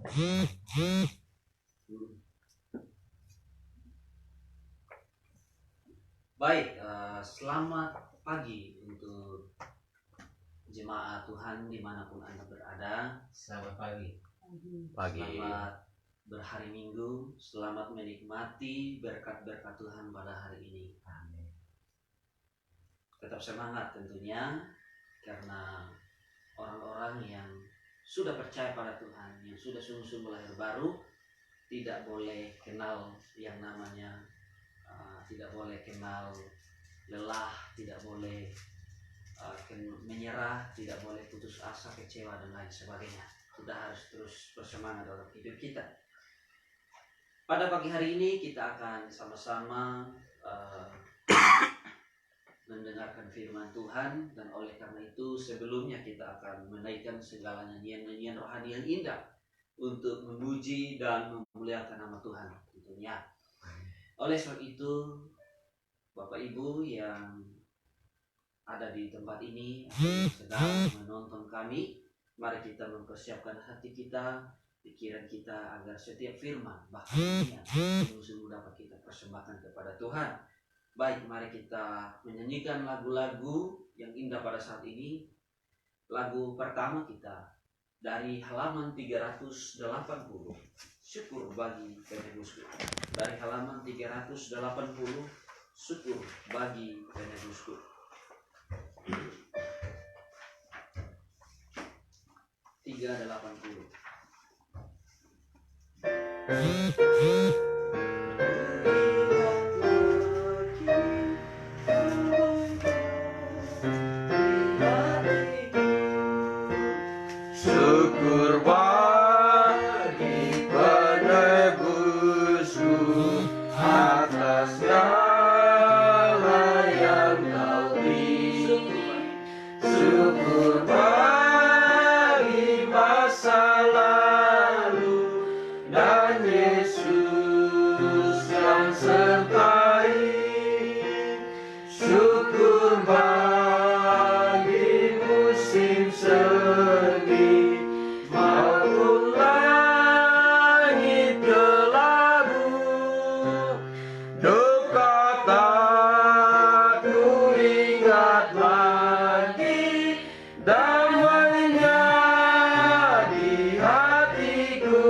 Baik, selamat pagi untuk jemaat Tuhan dimanapun Anda berada. Selamat pagi. Selamat berhari Minggu, selamat menikmati berkat-berkat Tuhan pada hari ini. Amin. Tetap semangat tentunya, karena orang-orang yang sudah percaya pada Tuhan, yang sudah sungguh-sungguh lahir baru, tidak boleh kenal yang namanya tidak boleh kenal lelah, tidak boleh menyerah, tidak boleh putus asa, kecewa dan lain sebagainya. Kita harus terus bersemangat dalam hidup kita. Pada pagi hari ini kita akan sama-sama mendengarkan firman Tuhan, dan oleh karena itu sebelumnya kita akan menaikkan segala nyanyian-nyanyian rohani yang indah untuk memuji dan memuliakan nama Tuhan tentunya. Oleh sebab itu, Bapak Ibu yang ada di tempat ini atau yang sedang menonton kami, mari kita mempersiapkan hati kita, pikiran kita, agar setiap firman bahkan ini sungguh-sungguh dapat kita persembahkan kepada Tuhan. Baik, mari kita menyanyikan lagu-lagu yang indah pada saat ini. Lagu pertama kita dari halaman 380, Syukur bagi Penebusku. Dari halaman 380, Syukur bagi Penebusku. Syukur bagi penebusku atas segala yang kau beri. Syukur bagi masa lalu dan Yesus yang sertai. Syukur bagi musim semi maupun langit kelabu. Duka tak ku ingat lagi, damainya di hatiku.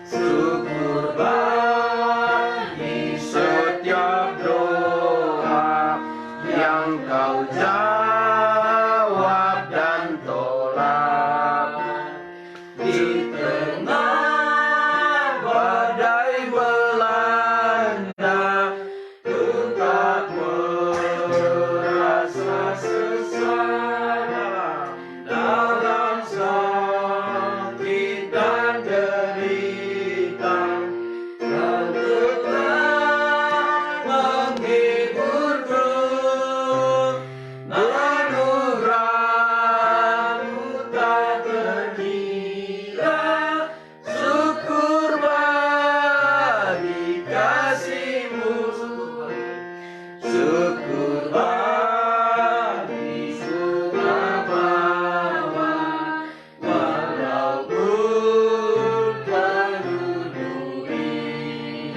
Syukur bagi setiap doa yang kau jawab dan tolak. Di tengah badai melanda, ku tak merasa sesat dalam sakit dan derita. Kau tetap menghiburku, anugerahmu tak terkira. Syukur bagi kasih-Mu. Syukur bagi sukmawa walaupun penuh duri.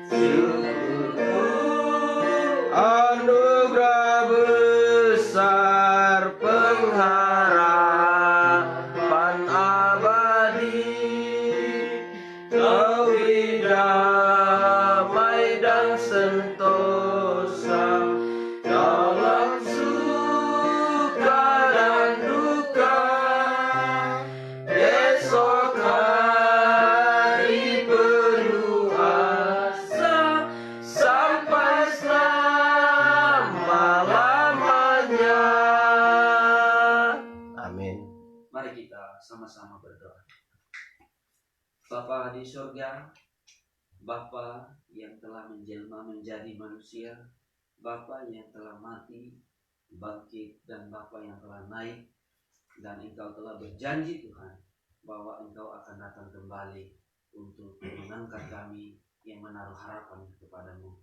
Syukur anugerah besar, pengharapan abadi. Kau damai dan sentosa dalam suka dan duka. Esok hari penuh asa sampai selama-lamanya. Amin. Mari kita sama-sama berdoa. Bapa di surga, Bapa yang telah menjelma menjadi manusia, Bapa yang telah mati, bangkit, dan Bapa yang telah naik, dan Engkau telah berjanji Tuhan bahwa Engkau akan datang kembali untuk mengangkat kami yang menaruh harapan kepadamu.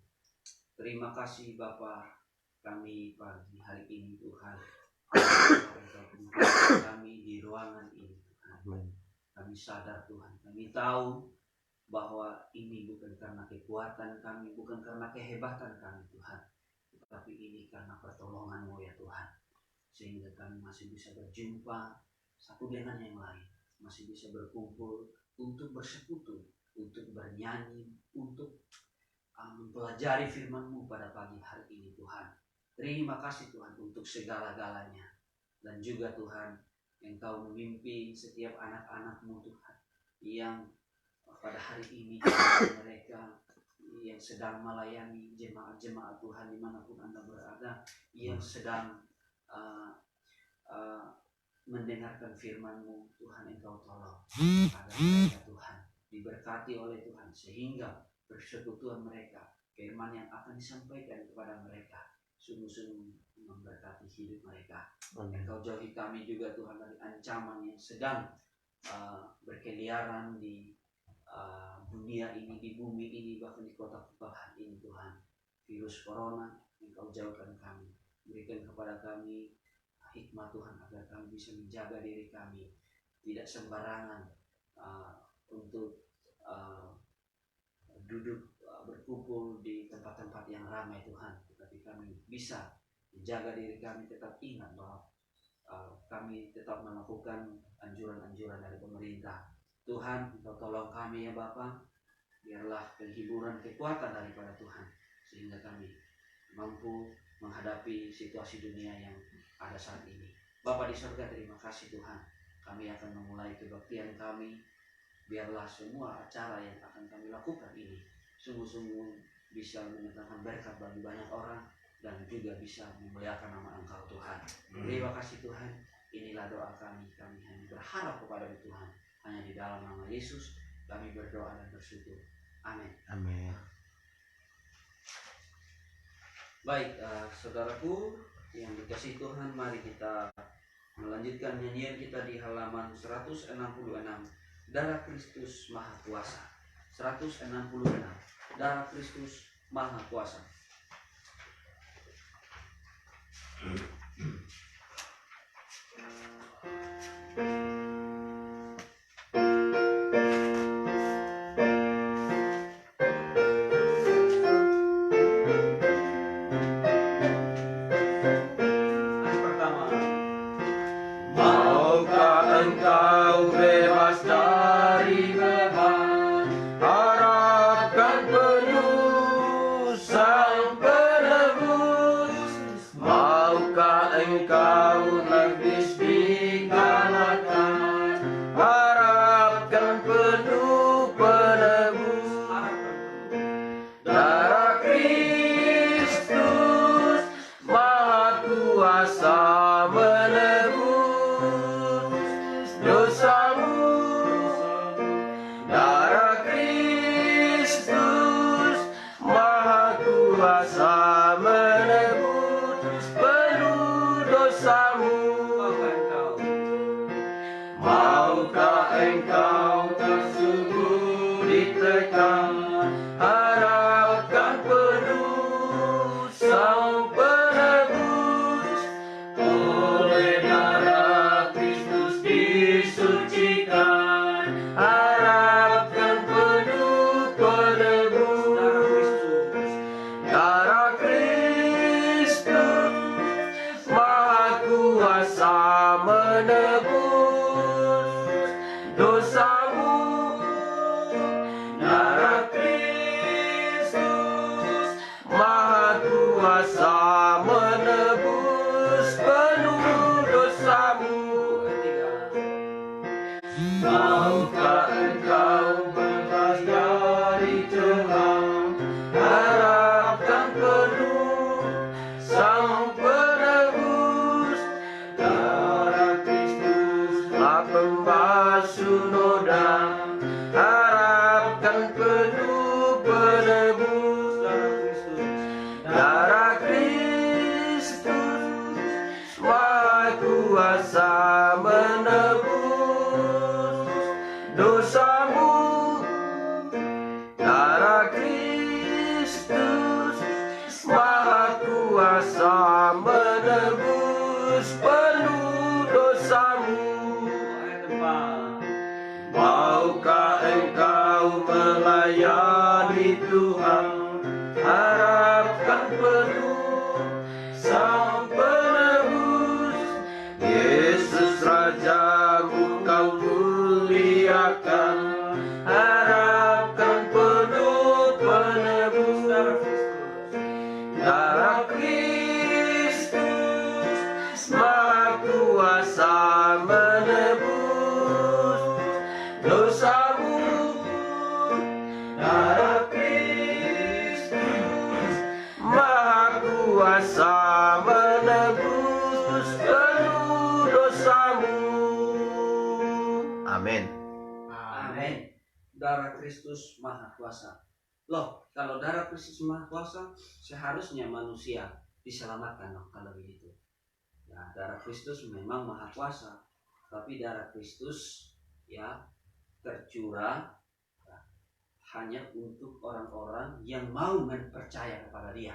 Terima kasih Bapa, kami pagi hari ini Tuhan, Engkau kami di ruangan ini Tuhan. Kami sadar Tuhan, kami tahu bahwa ini bukan karena kekuatan kami, bukan karena kehebatan kami Tuhan, tetapi ini karena pertolongan-Mu ya Tuhan. Sehingga kami masih bisa berjumpa satu dengan yang lain, masih bisa berkumpul untuk bersekutu, untuk bernyanyi, untuk mempelajari firman-Mu pada pagi hari ini Tuhan. Terima kasih Tuhan untuk segala-galanya. Dan juga Tuhan, Engkau memimpin setiap anak-anak-Mu Tuhan, yang pada hari ini mereka yang sedang melayani jemaat-jemaat Tuhan dimanapun Anda berada, yang sedang mendengarkan firman-Mu Tuhan, Engkau tolong agar mereka Tuhan diberkati oleh Tuhan, sehingga persekutuan mereka, firman yang akan disampaikan kepada mereka sungguh-sungguh memberkati hidup mereka. Engkau jauhi kami juga Tuhan dari ancaman yang sedang berkeliaran di dunia ini, di bumi ini, bahkan di kota-kota ini Tuhan. Virus corona, Engkau jauhkan kami, berikan kepada kami hikmat Tuhan agar kami bisa menjaga diri kami, tidak sembarangan untuk duduk berkumpul di tempat-tempat yang ramai Tuhan, tetapi kami bisa menjaga diri kami, tetap ingat bahwa kami tetap melakukan anjuran-anjuran dari pemerintah. Tuhan, Engkau tolong kami ya Bapa, biarlah penghiburan kekuatan daripada Tuhan, sehingga kami mampu menghadapi situasi dunia yang ada saat ini. Bapa di surga, terima kasih Tuhan. Kami akan memulai kebaktian kami. Biarlah semua acara yang akan kami lakukan ini sungguh-sungguh bisa mendatangkan berkat bagi banyak orang dan juga bisa memuliakan nama Engkau Tuhan. Terima kasih Tuhan. Inilah doa kami. Kami hanya berharap kepada Tuhan. Hanya di dalam nama Yesus kami berdoa dan bersyukur. Amin. Amin. Baik, saudaraku yang dikasihi Tuhan, mari kita melanjutkan nyanyian kita di halaman 166. Darah Kristus Maha Kuasa. 166. Darah Kristus Maha Kuasa. Maukah engkau melayani Tuhan? Harapkan penuh Sang Penebus. Yesus Rajamu kau muliakan. Harapkan penuh penebus. Darah Kristus Maha Kuasa menebus dosamu. Darah Kristus Maha Kuasa menebus penuh dosamu. Amin. Amin. Darah Kristus Maha Kuasa. Loh, kalau darah Kristus Maha Kuasa, seharusnya manusia diselamatkan loh kalau begitu. Ya, darah Kristus memang Maha Kuasa, tapi darah Kristus ya tercurah ya, hanya untuk orang-orang yang mau percaya kepada Dia,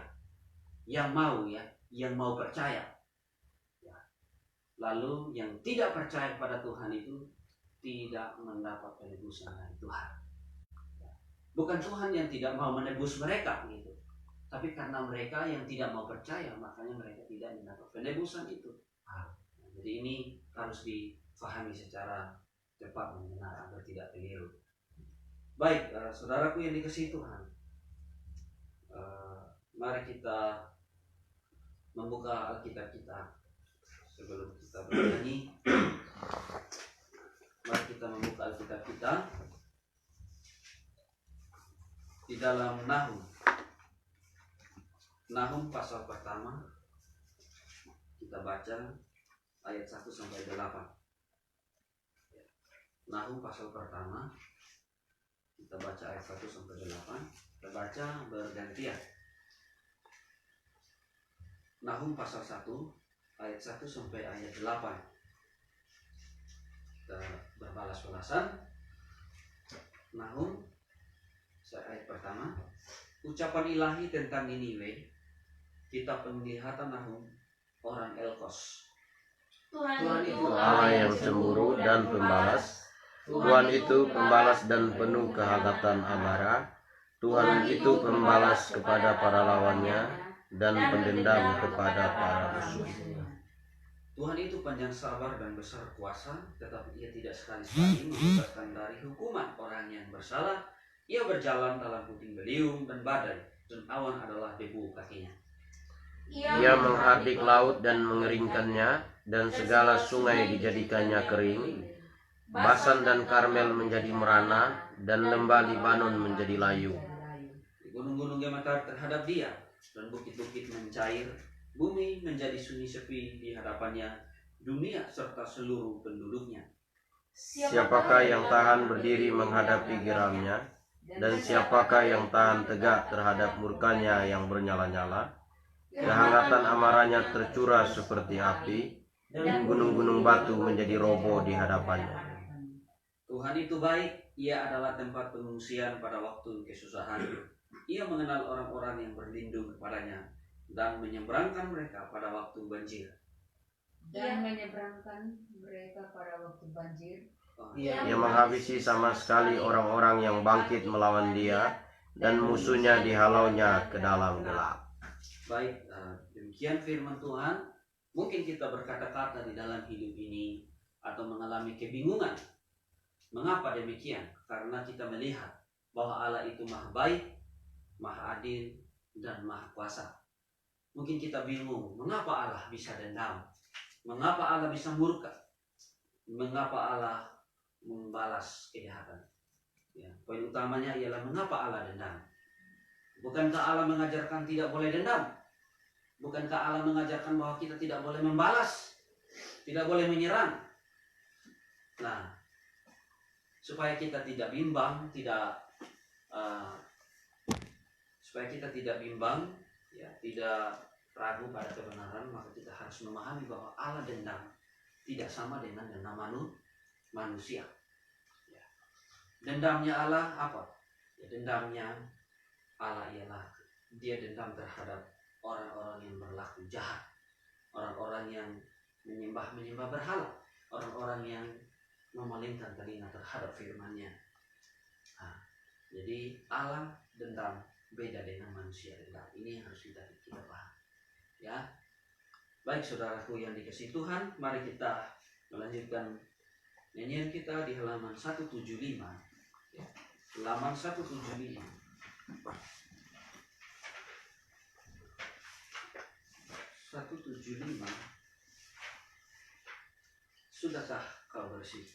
yang mau percaya. Ya. Lalu yang tidak percaya kepada Tuhan itu tidak mendapat penebusan dari Tuhan. Bukan Tuhan yang tidak mau menebus mereka gitu, tapi karena mereka yang tidak mau percaya, makanya mereka tidak mendapat penebusan itu. Nah, jadi ini harus difahami secara cepat dan benar agar tidak keliru. Baik, saudaraku yang dikasihi Tuhan, mari kita membuka Alkitab kita sebelum kita bernyanyi. Mari kita membuka Alkitab kita di dalam Nahum pasal pertama. Kita baca ayat 1 sampai 8. Nahum pasal pertama, kita baca ayat 1 sampai 8. Kita baca bergantian. Nahum pasal 1 ayat 1 sampai ayat 8. Kita berbalas-balasan. Nahum ayat pertama, ucapan ilahi tentang Niniwe, kitab penglihatan Nahum, orang Elkos. Tuhan itu Allah yang cemburu dan pembalas. Tuhan itu pembalas dan penuh kehangatan amarah. Tuhan itu pembalas kepada para lawannya dan pendendam kepada para musuhnya. Tuhan itu panjang sabar dan besar kuasa, tetapi Ia tidak sekali-sekali membebaskan dari hukuman orang yang bersalah. Ia berjalan dalam puting beliung dan badai, dan awan adalah debu kakinya. Ia menghardik laut dan mengeringkannya, dan segala sungai dijadikannya kering. Basan dan Karmel menjadi merana, dan lembah Libanon menjadi layu. Di gunung-gunung gemetar terhadap Dia, dan bukit-bukit mencair. Bumi menjadi sunyi sepi di hadapannya, dunia serta seluruh penduduknya. Siapakah yang tahan berdiri menghadapi geramnya? Dan siapakah yang tahan tegak terhadap murkanya yang bernyala-nyala? Kehangatan amarahnya tercurah seperti api, dan gunung-gunung batu menjadi roboh di hadapannya. Tuhan itu baik, Ia adalah tempat pengungsian pada waktu kesusahan. Ia mengenal orang-orang yang berlindung kepadanya, dan menyeberangkan mereka pada waktu banjir. Dan menyeberangkan mereka pada waktu banjir. Ia menghabisi sama sekali orang-orang yang bangkit melawan Dia, dan musuhnya dihalaunya ke dalam gelap. Baik, demikian firman Tuhan. Mungkin kita berkata-kata di dalam hidup ini atau mengalami kebingungan. Mengapa demikian? Karena kita melihat bahwa Allah itu maha baik, maha adil, dan maha kuasa. Mungkin kita bingung, mengapa Allah bisa dendam? Mengapa Allah bisa murka? Mengapa Allah membalas kejahatan? Ya, poin utamanya ialah mengapa Allah dendam? Bukankah Allah mengajarkan tidak boleh dendam? Bukankah Allah mengajarkan bahwa kita tidak boleh membalas, tidak boleh menyerang? Nah, supaya kita tidak bimbang, ya, tidak ragu pada kebenaran, maka kita harus memahami bahwa Allah dendam tidak sama dengan dendam manusia. Ya. Dendamnya Allah apa? Ya, dendamnya Allah ialah Dia dendam terhadap orang-orang yang berlaku jahat, orang-orang yang menyembah berhala, orang-orang yang memalingkan telinga terhadap firman-Nya. Nah, jadi Allah dendam beda dengan manusia dendam. Ini yang harus kita paham. Ya, baik saudaraku yang dikasihi Tuhan, mari kita melanjutkan nyanyian kita di halaman 175. Ya, halaman 175. Sudahkah kau bersih?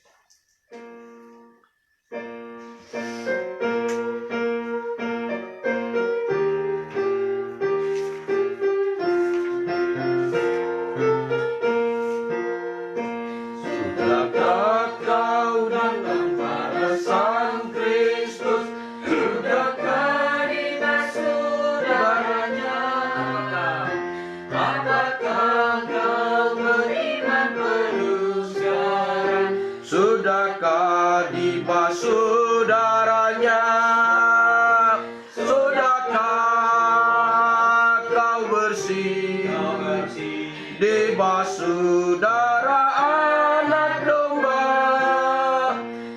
Sudahkah dibasuh darahnya? Sudahkah kau bersih? Dibasuh darah anak domba.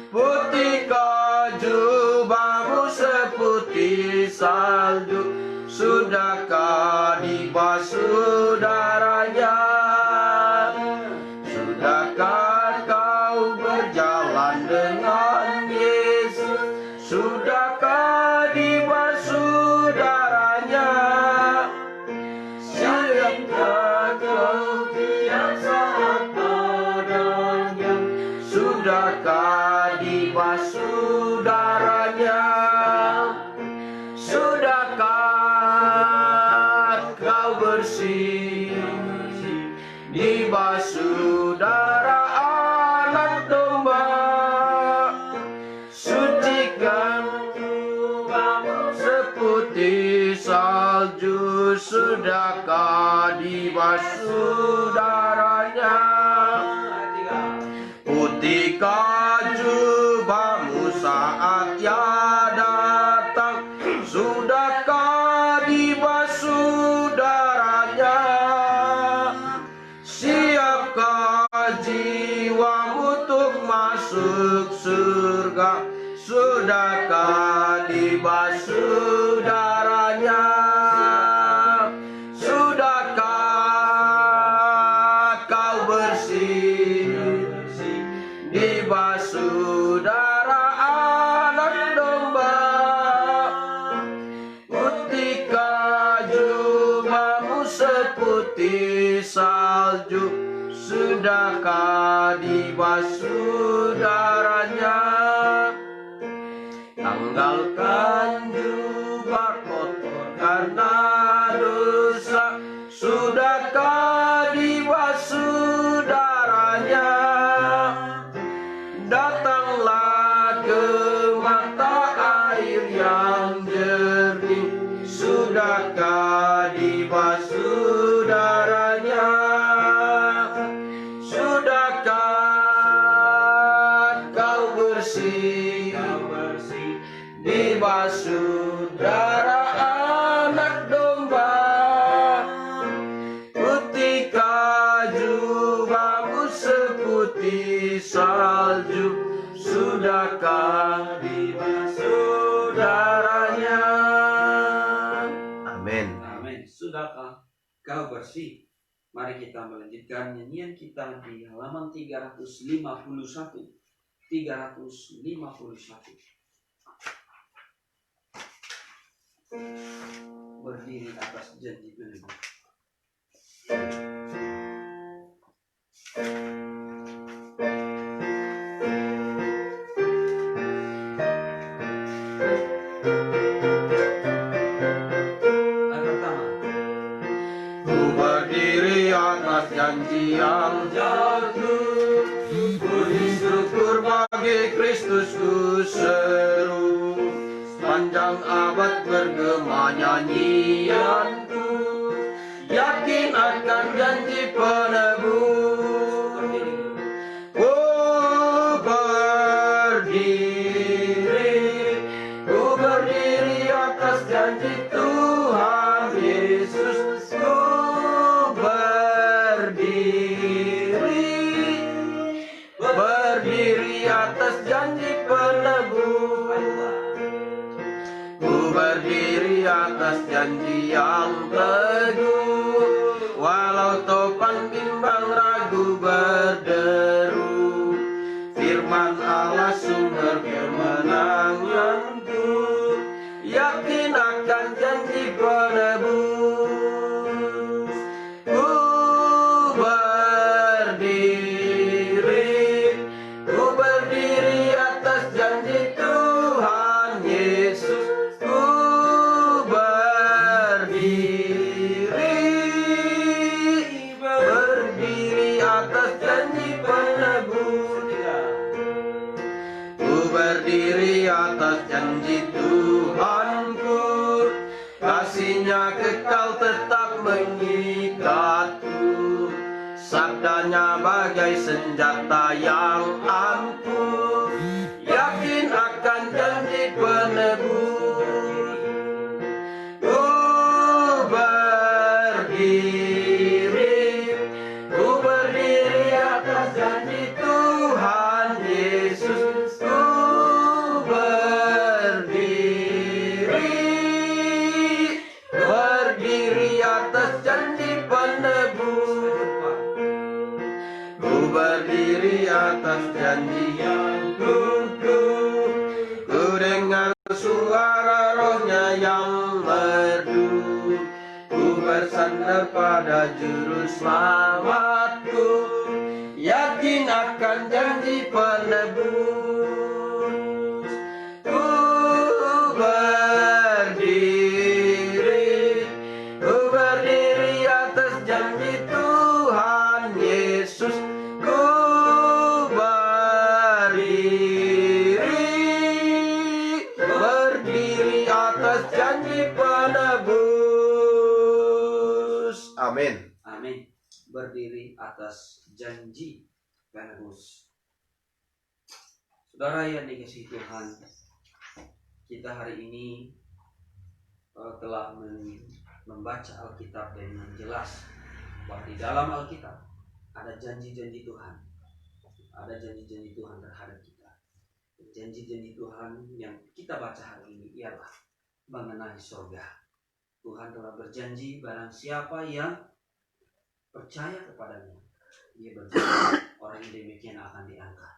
Putihkah jubahmu seputih salju? Sudahkah dibasuh darahnya? Sudahkah kau berjalan dengan Yesus? Sudahkah dibasuh darahnya? Siapkah kau tiap saat padanya? Sudahkah dibasuh darahnya? Sudahkah kau bersih? Dibasuh darah anak domba. Sucikan jubahmu seputih salju. Sudahkah dibasuh darahnya? Putihkah jubahmu saat Ia datang? Sudahkah dibasuh darahnya? Siapkah jiwamu untuk masuk surga? Sudahkah dibasuh darahnya? Sudahkah kau bersih? Dibasuh darah anak domba. Putihkah jubahmu seputih salju? Sudahkah dibasuh darahnya? Tanggalkan jubah kotor karena dosa. Sudahkah dibasuh darahnya? Datanglah ke mata air yang jernih. Sudahkah dibasuh darahnya? Sudahkah kau bersih? Dibasuh darah anak domba. Putihkah jubahmu seputih salju? Sudahkah dibasuh darahnya? Amin. Amin. Sudahkah kau bersih? Mari kita melanjutkan nyanyian kita di halaman 351. 351. Berdiri atas janji Tuhan. Ku berdiri atas janji yang jatuh. Puji syukur bagi Kristus ku seru. Sepanjang abad bergema nyanyianku. Yakin akan janji penebus. Ku berdiri atas janji Tuhan Yesus. Ku berdiri berdiri atas janji yang teguh, walau topan bimbang ragu berderu. Firman Allah sumber kemenanganku, yakin akan janji penebus. Ku berdiri atas janji Tuhan Yesus. Ku berdiri atas janji penebus. Ku berdiri atas janji Tuhanku, kasih-Nya kekal tetap mengikatku. Sabdanya bagai senjata yang ampuh, yakin akan janji penebus. Ku berdiri atas janji Tuhan Yesus. Ku berdiri atas janji penebus. Ku berdiri atas janji yang kukuh. Ku dengar suara Roh-Nya yang merdu. Ku bersandar pada juru selamatku, yakin akan janji penebus. Ku berdiri atas janji Tuhan Yesus. Ku berdiri atas janji penebus. Amin. Amin. Berdiri atas janji penebus. Saudara yang dikasihi Tuhan, kita hari ini telah membaca Alkitab dengan jelas bahwa di dalam Alkitab ada janji-janji Tuhan. Ada janji-janji Tuhan terhadap kita. Janji-janji Tuhan yang kita baca hari ini ialah mengenai surga. Tuhan telah berjanji barang siapa yang percaya kepadanya, dia berjanji orang yang demikian akan diangkat.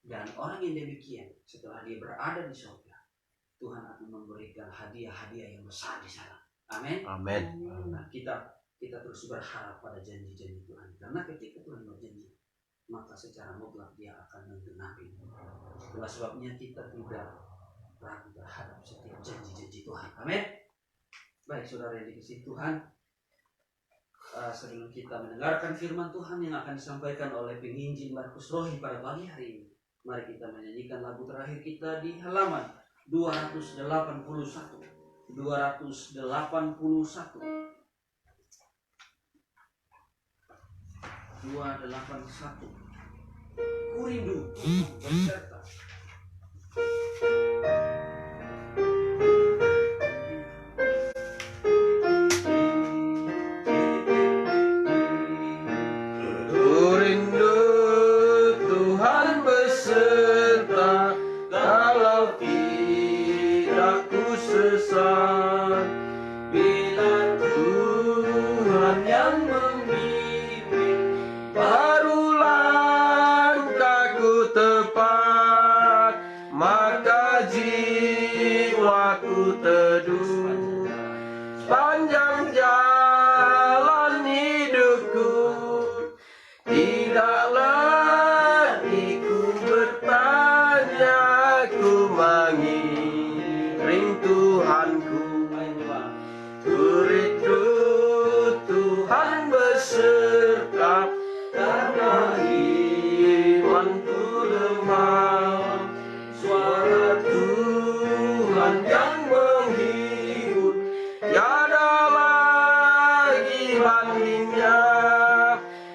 Dan orang yang demikian setelah dia berada di surga, Tuhan akan memberikan hadiah-hadiah yang besar di sana. Amin. Amin. Nah, kita terus berharap pada janji-janji Tuhan, karena ketika Tuhan berjanji, maka secara mutlak dia akan menggenapi. Itulah sebabnya kita tidak ragu terhadap setiap janji-janji Tuhan. Amin. Baik saudara yang dikasihi Tuhan, sebelum kita mendengarkan firman Tuhan yang akan disampaikan oleh penginjil Markus Rohi pada pagi hari ini, mari kita menyanyikan lagu terakhir kita di halaman 281. 281. Ku rindu berserta. Ku rindu Tuhan beserta, kalau tidak ku sesat. Bila Tuhan yang membimbing, baru langkahku tepat. Maka jiwaku teduh sepanjang jalan hidupku. Tidak lagi ku bertanya, ku mengiring Tuhanku. Ku rindu Tuhan beserta, karena imanku lemah. Suara Tuhan yang menghibur, tiada lagi bandingnya.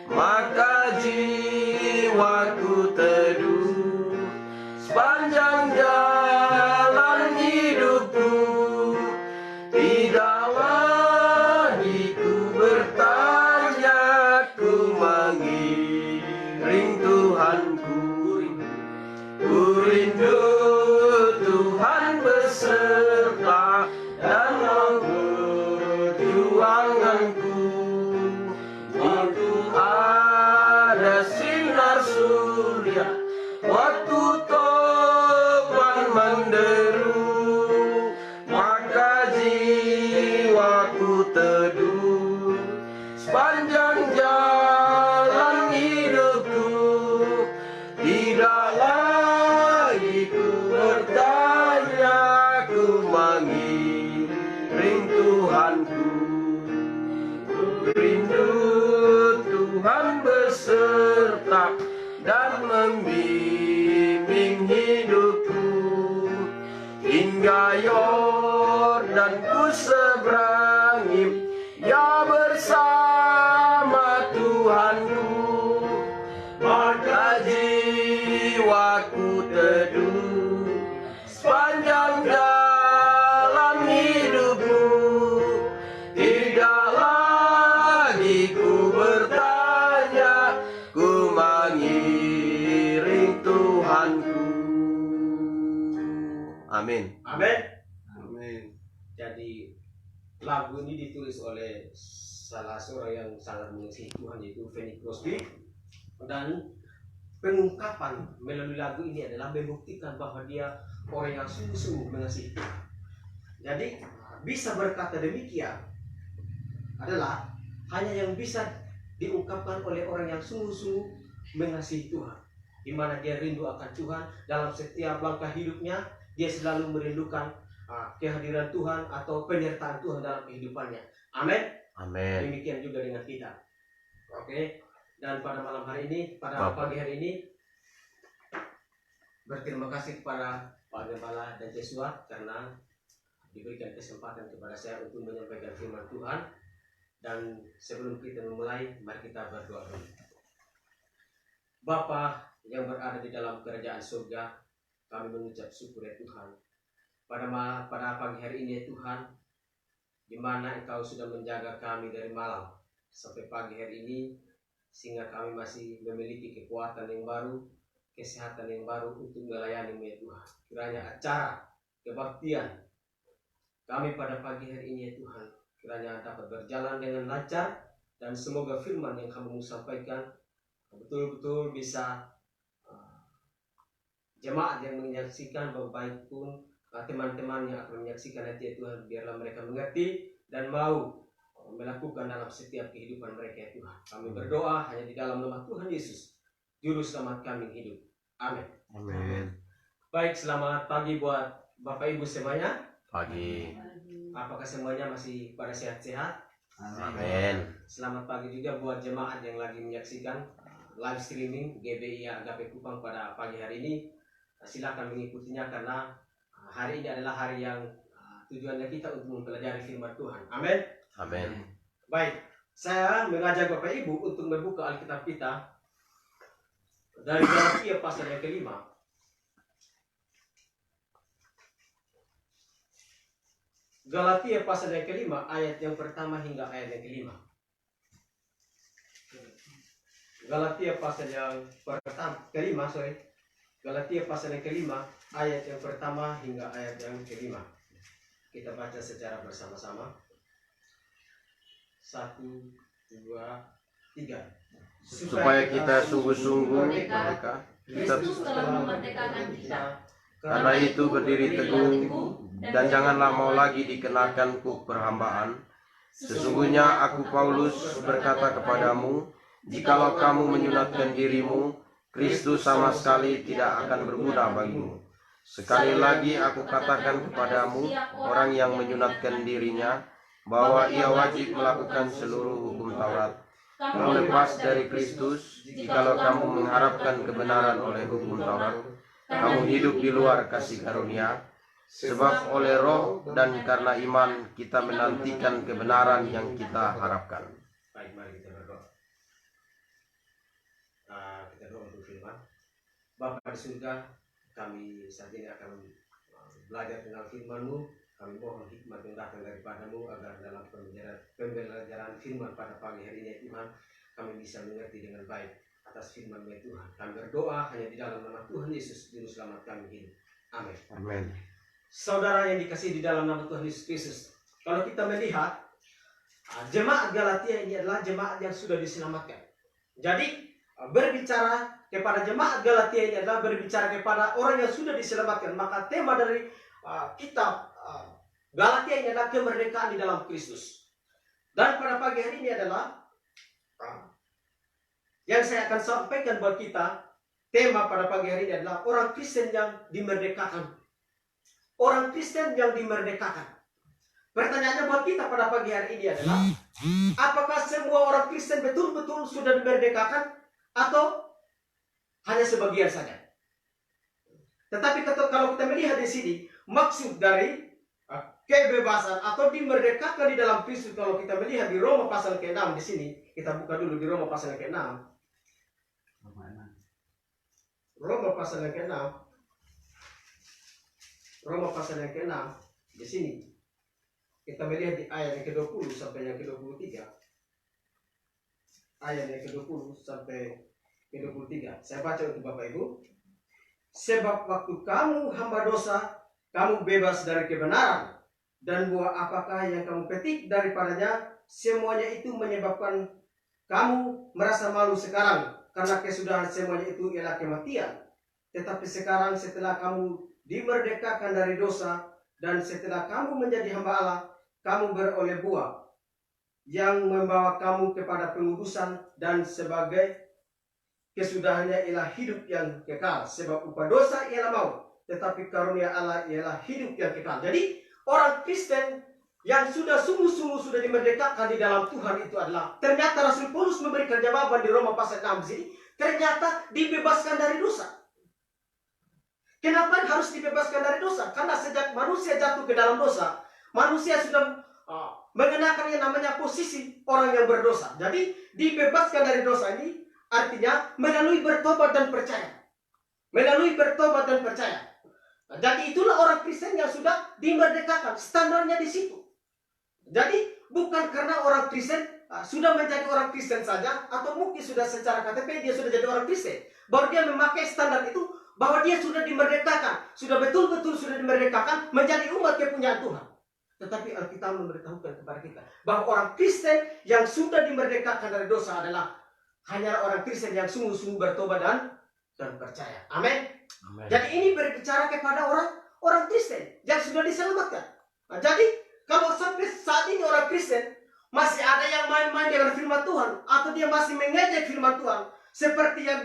Maka jiwaku teduh sepanjang jalan hidupku. Tidak lagi ku bertanya, ku mengiring Tuhanku. Ku rindu Tuhan beserta, tiga Yordan ku seberangi, ya bersama Tuhanku. Maka jiwaku teduh sepanjang jalan hidupku. Tidak lagi ku bertanya, ku mengiring Tuhanku. Amin. Amin. Amin. Jadi lagu ini ditulis oleh salah seorang yang sangat mengasihi Tuhan, yaitu Fanny Crosby. Dan pengungkapan melalui lagu ini adalah membuktikan bahwa dia orang yang sungguh-sungguh mengasihi Tuhan. Jadi bisa berkata demikian adalah hanya yang bisa diungkapkan oleh orang yang sungguh-sungguh mengasihi Tuhan, di mana dia rindu akan Tuhan. Dalam setiap langkah hidupnya dia selalu merindukan kehadiran Tuhan atau penyertaan Tuhan dalam kehidupannya. Amin. Amin. Demikian juga dengan kita. Oke. Dan pada malam hari ini, pada pagi hari ini, berterima kasih kepada Pak Gembala dan Jesua karena diberikan kesempatan kepada saya untuk menyampaikan firman Tuhan. Dan sebelum kita memulai, mari kita berdoa dulu. Bapa yang berada di dalam kerajaan surga, kami mengucap syukur ya Tuhan. Pada pagi hari ini ya Tuhan, di mana Engkau sudah menjaga kami dari malam sampai pagi hari ini, sehingga kami masih memiliki kekuatan yang baru, kesehatan yang baru untuk melayani-Mu ya Tuhan. Kiranya acara kebaktian kami pada pagi hari ini ya Tuhan, kiranya dapat berjalan dengan lancar, dan semoga firman yang kamu sampaikan betul-betul bisa jemaat yang menyaksikan, baik pun teman-teman yang akan menyaksikan nanti ya Tuhan, biarlah mereka mengerti dan mau melakukan dalam setiap kehidupan mereka ya Tuhan. Kami berdoa hanya di dalam nama Tuhan Yesus, Juru Selamat kami hidup. Amin. Amin. Baik, selamat pagi buat Bapak Ibu semuanya. Pagi. Apakah semuanya masih pada sehat-sehat? Amin. Selamat pagi juga buat jemaat yang lagi menyaksikan live streaming GBI Agape Kupang pada pagi hari ini. Silakan mengikutinya karena hari ini adalah hari yang tujuannya kita untuk mempelajari firman Tuhan. Amin. Amin. Baik, saya mengajak Bapak Ibu untuk membuka Alkitab kita dari Galatia pasal yang kelima. Galatia pasal yang kelima, ayat yang pertama hingga ayat yang kelima. Galatia pasal yang kelima, Galatia pasal yang kelima, ayat yang pertama hingga ayat yang kelima. Kita baca secara bersama-sama. 1, 2, 3. Supaya kita sungguh-sungguh mereka, Kristus telah memerdekakan kita. karena itu berdiri teguh, dan janganlah mau lagi dikenakan kuk perhambaan. Sesungguhnya aku Paulus berkata kepadamu, jikalau kamu menyunatkan dirimu, Kristus sama sekali tidak akan berguna bagimu. Sekali lagi aku katakan kepadamu, orang yang menyunatkan dirinya, bahwa ia wajib melakukan seluruh hukum Taurat. Kamu lepas dari Kristus, jikalau kamu mengharapkan kebenaran oleh hukum Taurat, kamu hidup di luar kasih karunia. Sebab oleh roh dan karena iman kita menantikan kebenaran yang kita harapkan. Baik, mari kita berdoa. Kita doa untuk firman. Bapa di surga, kami saat ini akan belajar tentang firman-Mu. Kami mohon hikmat yang datang daripada-Mu agar dalam pembelajaran firman pada pagi hari ini Tuhan, kami bisa mengerti dengan baik atas firman-Mu Tuhan. Kami berdoa hanya di dalam nama Tuhan Yesus, Juru Selamat kami hidup. Amin. Amin. Saudara yang dikasihi di dalam nama Tuhan Yesus Kristus, kalau kita melihat jemaat Galatia ini adalah jemaat yang sudah diselamatkan. Jadi berbicara kepada jemaat Galatia ini adalah berbicara kepada orang yang sudah diselamatkan. Maka tema dari kitab Galatia ini adalah kemerdekaan di dalam Kristus. Dan pada pagi hari ini adalah yang saya akan sampaikan buat kita, tema pada pagi hari ini adalah orang Kristen yang dimerdekakan. Orang Kristen yang dimerdekakan. Pertanyaannya buat kita pada pagi hari ini adalah, apakah semua orang Kristen betul-betul sudah dimerdekakan atau hanya sebagian saja? Tetapi kalau kita melihat di sini, maksud dari kebebasan atau dimerdekakan di dalam Kristus. Kalau kita melihat di Roma pasal ke-6 di sini, kita buka dulu di Roma pasal ke-6. Roma pasal yang ke-6. Roma pasal yang ke-6 di sini. Kita melihat di ayat yang ke-20 sampai yang ke-23. Ayat yang ke-20 sampai ke-23. Saya baca untuk Bapak Ibu. Sebab waktu kamu hamba dosa, kamu bebas dari kebenaran, dan buah apakah yang kamu petik daripadanya, semuanya itu menyebabkan kamu merasa malu sekarang, karena kesudahan semuanya itu ialah kematian. Tetapi sekarang setelah kamu dimerdekakan dari dosa, dan setelah kamu menjadi hamba Allah, kamu beroleh buah yang membawa kamu kepada pengudusan, dan sebagai kesudahannya ialah hidup yang kekal. Sebab upah dosa ialah maut, tetapi karunia Allah ialah hidup yang kekal. Jadi orang Kristen yang sudah sungguh-sungguh sudah dimerdekakan di dalam Tuhan itu adalah, ternyata Rasul Paulus memberikan jawaban di Roma pasal 6 sini, ternyata dibebaskan dari dosa. Kenapa harus dibebaskan dari dosa? Karena sejak manusia jatuh ke dalam dosa, manusia sudah mengenakan yang namanya posisi orang yang berdosa. Jadi dibebaskan dari dosa ini artinya melalui bertobat dan percaya. Melalui bertobat dan percaya. Jadi itulah orang Kristen yang sudah dimerdekakan. Standarnya di situ. Jadi bukan karena orang Kristen sudah menjadi orang Kristen saja, atau mungkin sudah secara KTP dia sudah jadi orang Kristen, baru dia memakai standar itu bahwa dia sudah dimerdekakan, sudah betul-betul sudah dimerdekakan menjadi umat kepunyaan Tuhan. Tetapi Alkitab memberitahukan kepada kita bahwa orang Kristen yang sudah dimerdekakan dari dosa adalah hanya orang Kristen yang sungguh-sungguh bertobat dan percaya. Amin. Jadi ini berbicara kepada orang Kristen yang sudah diselamatkan. Nah, jadi kalau sampai saat ini orang Kristen masih ada yang main-main dengan firman Tuhan, atau dia masih mengejek firman Tuhan, seperti yang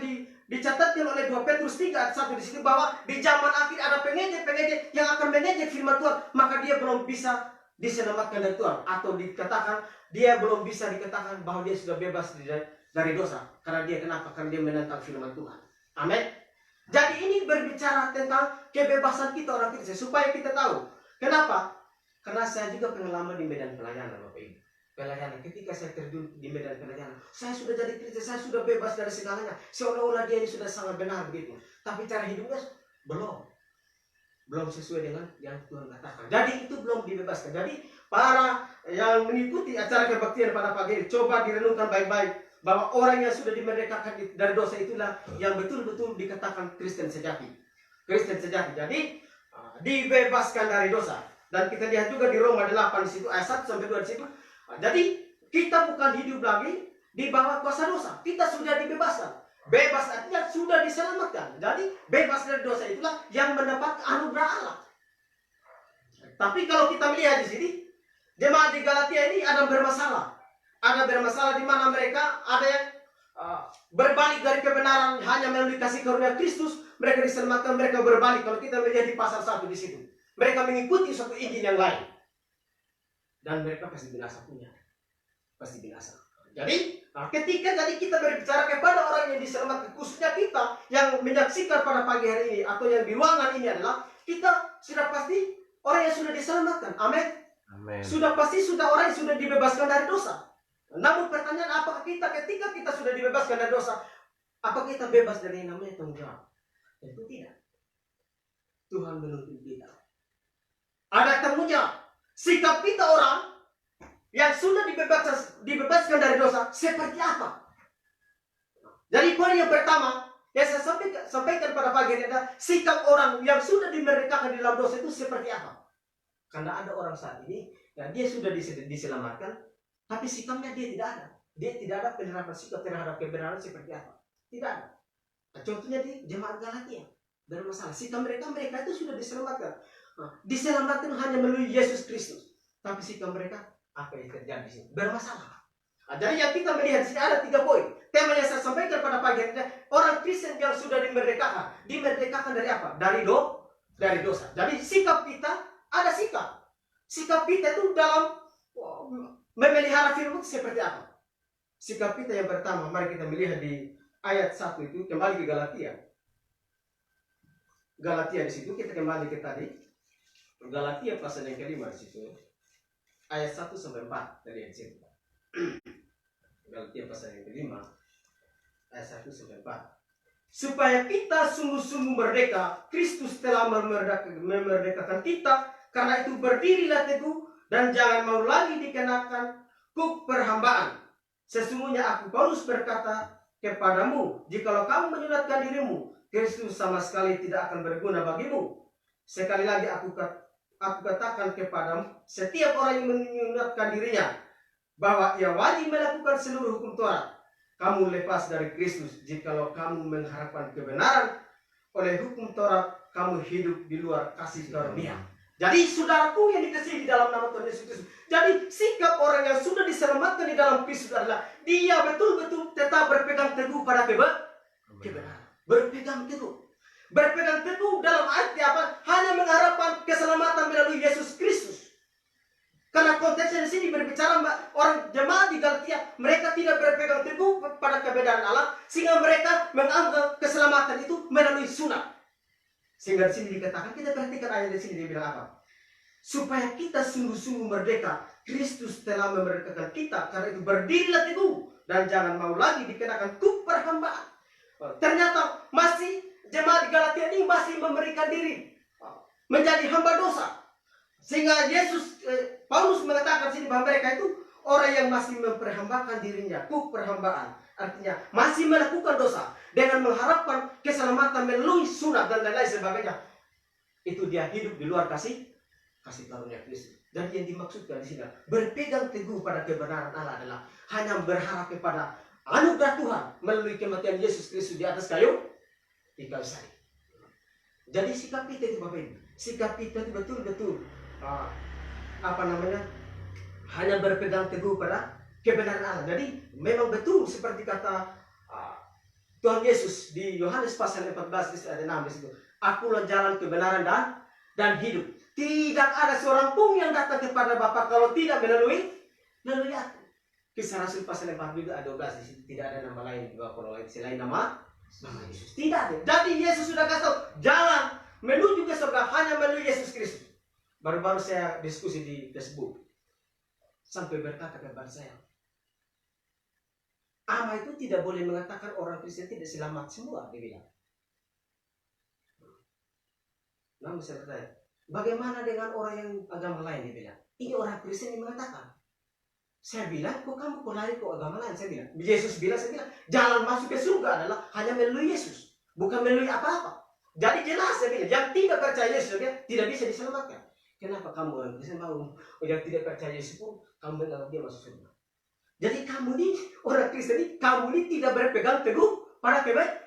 dicatatkan oleh 2 Petrus 3 ayat 1 di situ, bahwa di zaman akhir ada pengejek-pengejek yang akan mengejek firman Tuhan, maka dia belum bisa diselamatkan dari Tuhan, atau dikatakan dia belum bisa dikatakan bahwa dia sudah bebas dari dosa. Karena dia kenapa? Karena dia menentang firman Tuhan. Amin. Jadi ini berbicara tentang kebebasan kita orang Kristen, supaya kita tahu. Kenapa? Karena saya juga pengalaman di medan pelayanan, Bapak Ibu. Pelayanan, ketika saya terjun di medan pelayanan, saya sudah jadi Kristen, saya sudah bebas dari segalanya. Seolah-olah dia ini sudah sangat benar begitu. Tapi cara hidupnya belum sesuai dengan yang Tuhan katakan. Jadi itu belum dibebaskan. Jadi para yang mengikuti acara kebaktian pada pagi ini, coba direnungkan baik-baik bahwa orang yang sudah dimerdekakan dari dosa itulah yang betul-betul dikatakan Kristen sejati. Kristen sejati. Jadi dibebaskan dari dosa. Dan kita lihat juga di Roma 8 di situ ayat 1 sampai 2 di situ. Jadi kita bukan hidup lagi di bawah kuasa dosa. Kita sudah dibebaskan. Bebas artinya sudah diselamatkan. Jadi bebas dari dosa itulah yang mendapat anugerah Allah. Tapi kalau kita melihat di sini, jemaat di Galatia ini ada bermasalah. Ada bermasalah di mana mereka ada yang berbalik dari kebenaran hanya melalui kasih karunia Kristus. Mereka diselamatkan, mereka berbalik. Kalau kita melihat di pasal 1 di situ, mereka mengikuti suatu injil yang lain. Dan mereka pasti binasa punya. Pasti binasa. Jadi ketika kita berbicara kepada orang yang diselamatkan, khususnya kita yang menyaksikan pada pagi hari ini atau yang di ruangan ini adalah kita sudah pasti orang yang sudah diselamatkan. Amin. Sudah pasti sudah orang yang sudah dibebaskan dari dosa. Namun pertanyaan, apakah kita ketika kita sudah dibebaskan dari dosa, apakah kita bebas dari yang namanya tanggung jawab? Tentu tidak. Tuhan menuntut kita. Ada tanggung jawab. Sikap kita orang yang sudah dibebaskan dari dosa seperti apa? Jadi poin yang pertama yang saya sampaikan pada pagi ini adalah sikap orang yang sudah dimerdekakan di dalam dosa itu seperti apa? Karena ada orang saat ini yang dia sudah diselamatkan, tapi sikapnya dia tidak ada. Dia tidak ada penerapan sikap terhadap kebenaran seperti apa? Tidak ada. Nah, contohnya di jemaat Galatia bermasalah. Sikap mereka itu sudah diselamatkan. Diselamatkan hanya melalui Yesus Kristus. Tapi sikap mereka, apa yang terjadi di sini? Bermasalah. Nah, jadi yang kita melihat di sini ada 3 poin. Tema yang saya sampaikan pada pagi ini, orang Kristen yang sudah dimerdekakan. Dimerdekakan dari apa? Dari dosa. Jadi sikap kita, ada sikap. Sikap kita itu dalam memelihara firman seperti apa? Sikap kita yang pertama, mari kita melihat di ayat 1 itu, kembali ke Galatia. Galatia di situ, kita kembali ke tadi. Galatia pasal yang kelima di situ. Ayat 1 sampai 4 dari ayat situ. Galatia pasal yang kelima ayat 1 sampai 4. Supaya kita sungguh-sungguh merdeka, Kristus telah memerdekakan kita. Karena itu berdirilah teguh dan jangan mau lagi dikenakan kuk perhambaan. Sesungguhnya aku Paulus berkata kepadamu, jikalau kamu menyulatkan dirimu, Kristus sama sekali tidak akan berguna bagimu. Sekali lagi aku katakan kepadamu, setiap orang yang menyulatkan dirinya bahwa ia wajib melakukan seluruh hukum Taurat. Kamu lepas dari Kristus. Jikalau kamu mengharapkan kebenaran oleh hukum Taurat, kamu hidup di luar kasih karunia. Jadi saudaraku yang dikasihi di dalam nama Tuhan Yesus Kristus. Jadi sikap orang yang sudah diselamatkan di dalam Kristus adalah dia betul-betul tetap berpegang teguh pada kebenaran. Berpegang teguh. Berpegang teguh dalam arti apa? Hanya mengharapkan keselamatan melalui Yesus Kristus. Karena konteksnya di sini berbicara orang jemaat di Galatia, mereka tidak berpegang teguh pada kebenaran Allah, sehingga mereka menganggap keselamatan itu melalui sunat. Sehingga di sini dikatakan, kita perhatikan ayat di sini dia bilang apa? Supaya kita sungguh-sungguh merdeka, Kristus telah memerdekakan kita. Karena itu berdirilah teguh dan jangan mau lagi dikenakan kuk perhambaan. Ternyata masih jemaat di Galatia ini masih memberikan diri menjadi hamba dosa. Sehingga Paulus mengatakan sini bahwa mereka itu orang yang masih memperhambakan dirinya, kuk perhambaan. Artinya masih melakukan dosa dengan mengharapkan keselamatan melalui sunat dan lain-lain sebagainya. Itu dia hidup di luar kasih karunia Kristus. Dan yang dimaksudkan di sini berpegang teguh pada kebenaran Allah adalah hanya berharap kepada anugerah Tuhan melalui kematian Yesus Kristus di atas kayu salib. Jadi sikap kita itu Bapak Ibu, sikap kita itu betul-betul hanya berpegang teguh pada kebenaran Allah. Jadi memang betul seperti kata Tuhan Yesus di Yohanes pasal 14 ayat 6 di situ. Akulah jalan kebenaran dan hidup. Tidak ada seorang pun yang datang kepada Bapa kalau tidak melalui aku. Kisah Rasul pasal 4 juga ada 12 di situ. Tidak ada nama lain di bawah selain nama Yesus. Tidak ada. Jadi Yesus sudah kasih tahu jalan menuju ke surga hanya melalui Yesus Kristus. Baru-baru saya diskusi di Facebook. Sampai berkata kepada saya, Ama itu tidak boleh mengatakan orang Kristen tidak selamat semua, dia bilang. Namun saya bertanya, bagaimana dengan orang yang agama lain, dia bilang. Ini orang Kristen yang mengatakan. Saya bilang, kok kamu lari ke agama lain? Saya bilang, Yesus bilang, saya bilang, jalan masuk ke surga adalah hanya melalui Yesus, bukan melalui apa-apa. Jadi jelas saya bilang, yang tidak percaya Yesus dia tidak bisa diselamatkan. Kenapa kamu orang Kristen mau yang tidak percaya Yesus pun kamu menganggap dia masuk surga? Jadi kamu ini orang Kristen ini, kamu ini tidak berpegang teguh pada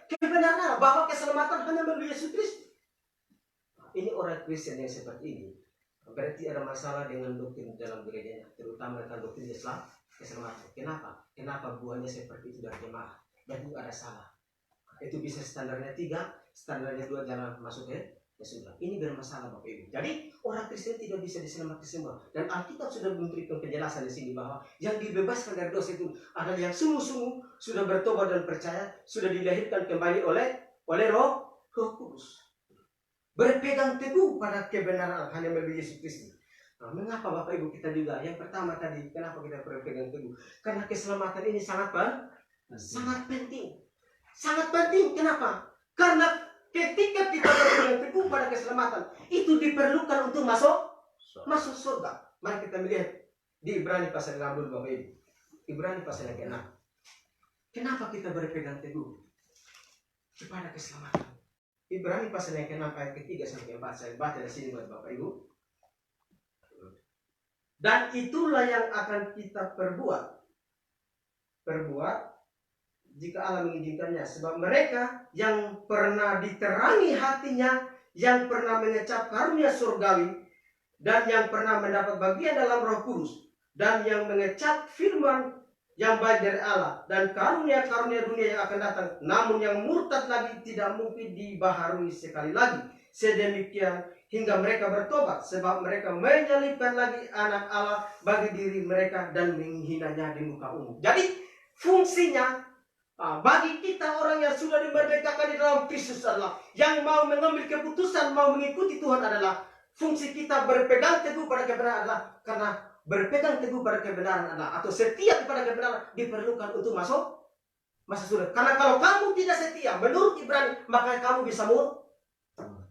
kebenaran bahwa keselamatan hanya melalui Yesus Kristus. Ini orang Kristen yang seperti ini berarti ada masalah dengan doktrin dalam gerejanya, terutama dengan doktrin Islam keselamatan. Kenapa buahnya seperti itu dari jemaah? Dan itu ada salah. Itu bisa standarnya 3, standarnya 2 jalan masuk ke surga. Ini bermasalah Bapak Ibu. Jadi orang Kristen tidak bisa diselamatkan semua. Dan Alkitab sudah memberikan penjelasan di sini bahwa yang dibebaskan dari dosa itu adalah yang sungguh-sungguh sudah bertobat dan percaya, sudah dilahirkan kembali oleh Roh Kudus. Berpegang teguh pada kebenaran hanya melalui Yesus Kristus. Nah, mengapa Bapak Ibu kita juga? Yang pertama tadi, kenapa kita berpegang teguh? Karena keselamatan ini sangat penting. Sangat penting. Kenapa? Karena ketika kita berpegang teguh pada keselamatan, itu diperlukan untuk masuk surga. Mari kita melihat di Ibrani pasal 6 dulu Bapak Ibu. Ibrani pasal 6. Kenapa kita berpegang teguh kepada keselamatan? Ibrani pasal 6 ayat 3 sampai 4. Saya baca di sini buat Bapak Ibu. Dan itulah yang akan kita perbuat jika Allah mengizinkannya, sebab mereka yang pernah diterangi hatinya, yang pernah mengecap karunia surgawi, dan yang pernah mendapat bagian dalam Roh Kudus, dan yang mengecap firman yang baik dari Allah, dan karunia-karunia dunia yang akan datang, namun yang murtad lagi tidak mungkin dibaharui sekali lagi, sedemikian hingga mereka bertobat, sebab mereka menyalibkan lagi anak Allah bagi diri mereka dan menghinanya di muka umum. Jadi fungsinya bagi kita orang yang sudah dimerdekakan di dalam Kristus adalah yang mau mengambil keputusan, mau mengikuti Tuhan adalah fungsi kita berpegang teguh pada kebenaran adalah karena berpegang teguh pada kebenaran adalah atau setia kepada kebenaran diperlukan untuk masuk surga. Karena kalau kamu tidak setia menurut Ibrani, maka kamu bisa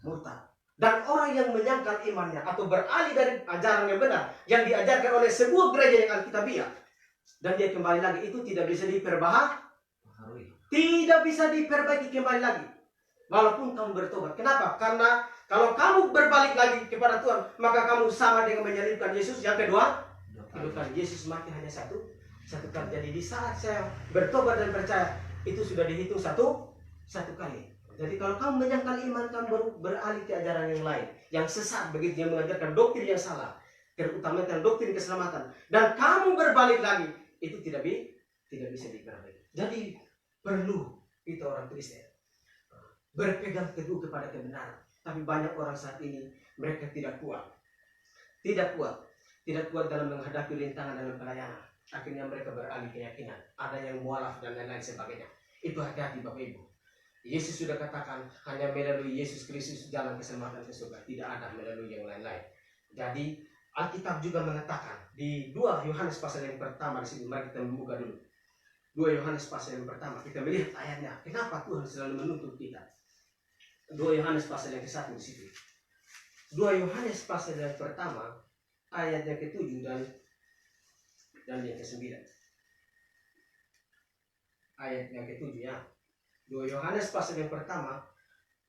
murtad. Dan orang yang menyangkal imannya atau beralih dari ajaran yang benar yang diajarkan oleh sebuah gereja yang alkitabiah dan dia kembali lagi, itu tidak bisa tidak bisa diperbaiki kembali lagi walaupun kamu bertobat. Kenapa? Karena kalau kamu berbalik lagi kepada Tuhan, maka kamu sama dengan menyalibkan Yesus yang kedua kali. Yesus mati hanya satu kali. Jadi di saat saya bertobat dan percaya, itu sudah dihitung satu kali. Jadi kalau kamu menyangkal iman, kamu beralih ke ajaran yang lain, yang sesat, begitu, yang mengajarkan doktrin yang salah, terutamakan doktrin keselamatan, dan kamu berbalik lagi, itu tidak bisa diperbaiki. Jadi perlu kita orang Kristen berpegang teguh kepada kebenaran. Tapi banyak orang saat ini, mereka tidak kuat dalam menghadapi rintangan dalam pelayanan. Akhirnya mereka beralih keyakinan, ada yang mualaf dan lain-lain sebagainya. Itu hati-hati Bapak Ibu. Yesus sudah katakan hanya melalui Yesus Kristus jalan keselamatan ke surga, tidak ada melalui yang lain-lain. Jadi Alkitab juga mengatakan di 2 Yohanes pasal yang pertama di sini, mari kita membuka dulu. 2 Yohanes pasal yang pertama, kita melihat ayatnya. Kenapa Tuhan selalu menuntut kita? 2 Yohanes pasal yang ke-1 di situ. 2 Yohanes pasal yang pertama, ayat yang ke-7 dan yang ke-9. Ayat yang ke-7 ya. 2 Yohanes pasal yang pertama,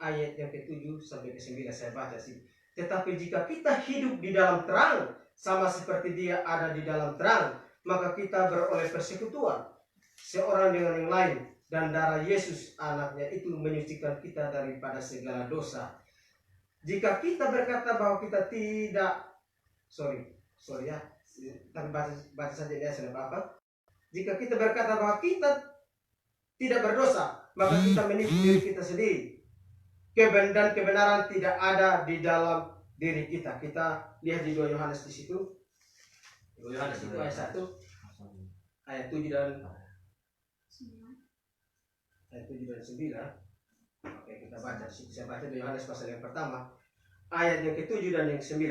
ayat yang ke-7 sampai ke-9 saya baca sih. Tetapi jika kita hidup di dalam terang, sama seperti Dia ada di dalam terang, maka kita beroleh persekutuan seorang dengan yang lain, dan darah Yesus anaknya itu menyucikan kita daripada segala dosa. Jika kita berkata bahwa kita tidak sorry ya, tapi baca saja ya, sudah apa? Jika kita berkata bahwa kita tidak berdosa, maka kita menipu diri kita sendiri. Dan kebenaran tidak ada di dalam diri kita. Kita lihat di 2 Yohanes di situ. 2 Yohanes itu ayat 1, ayat 7 dan 9. Oke, kita baca. Saya baca 2 Yohanes pasal yang pertama, ayat yang ke-7 dan yang ke-9.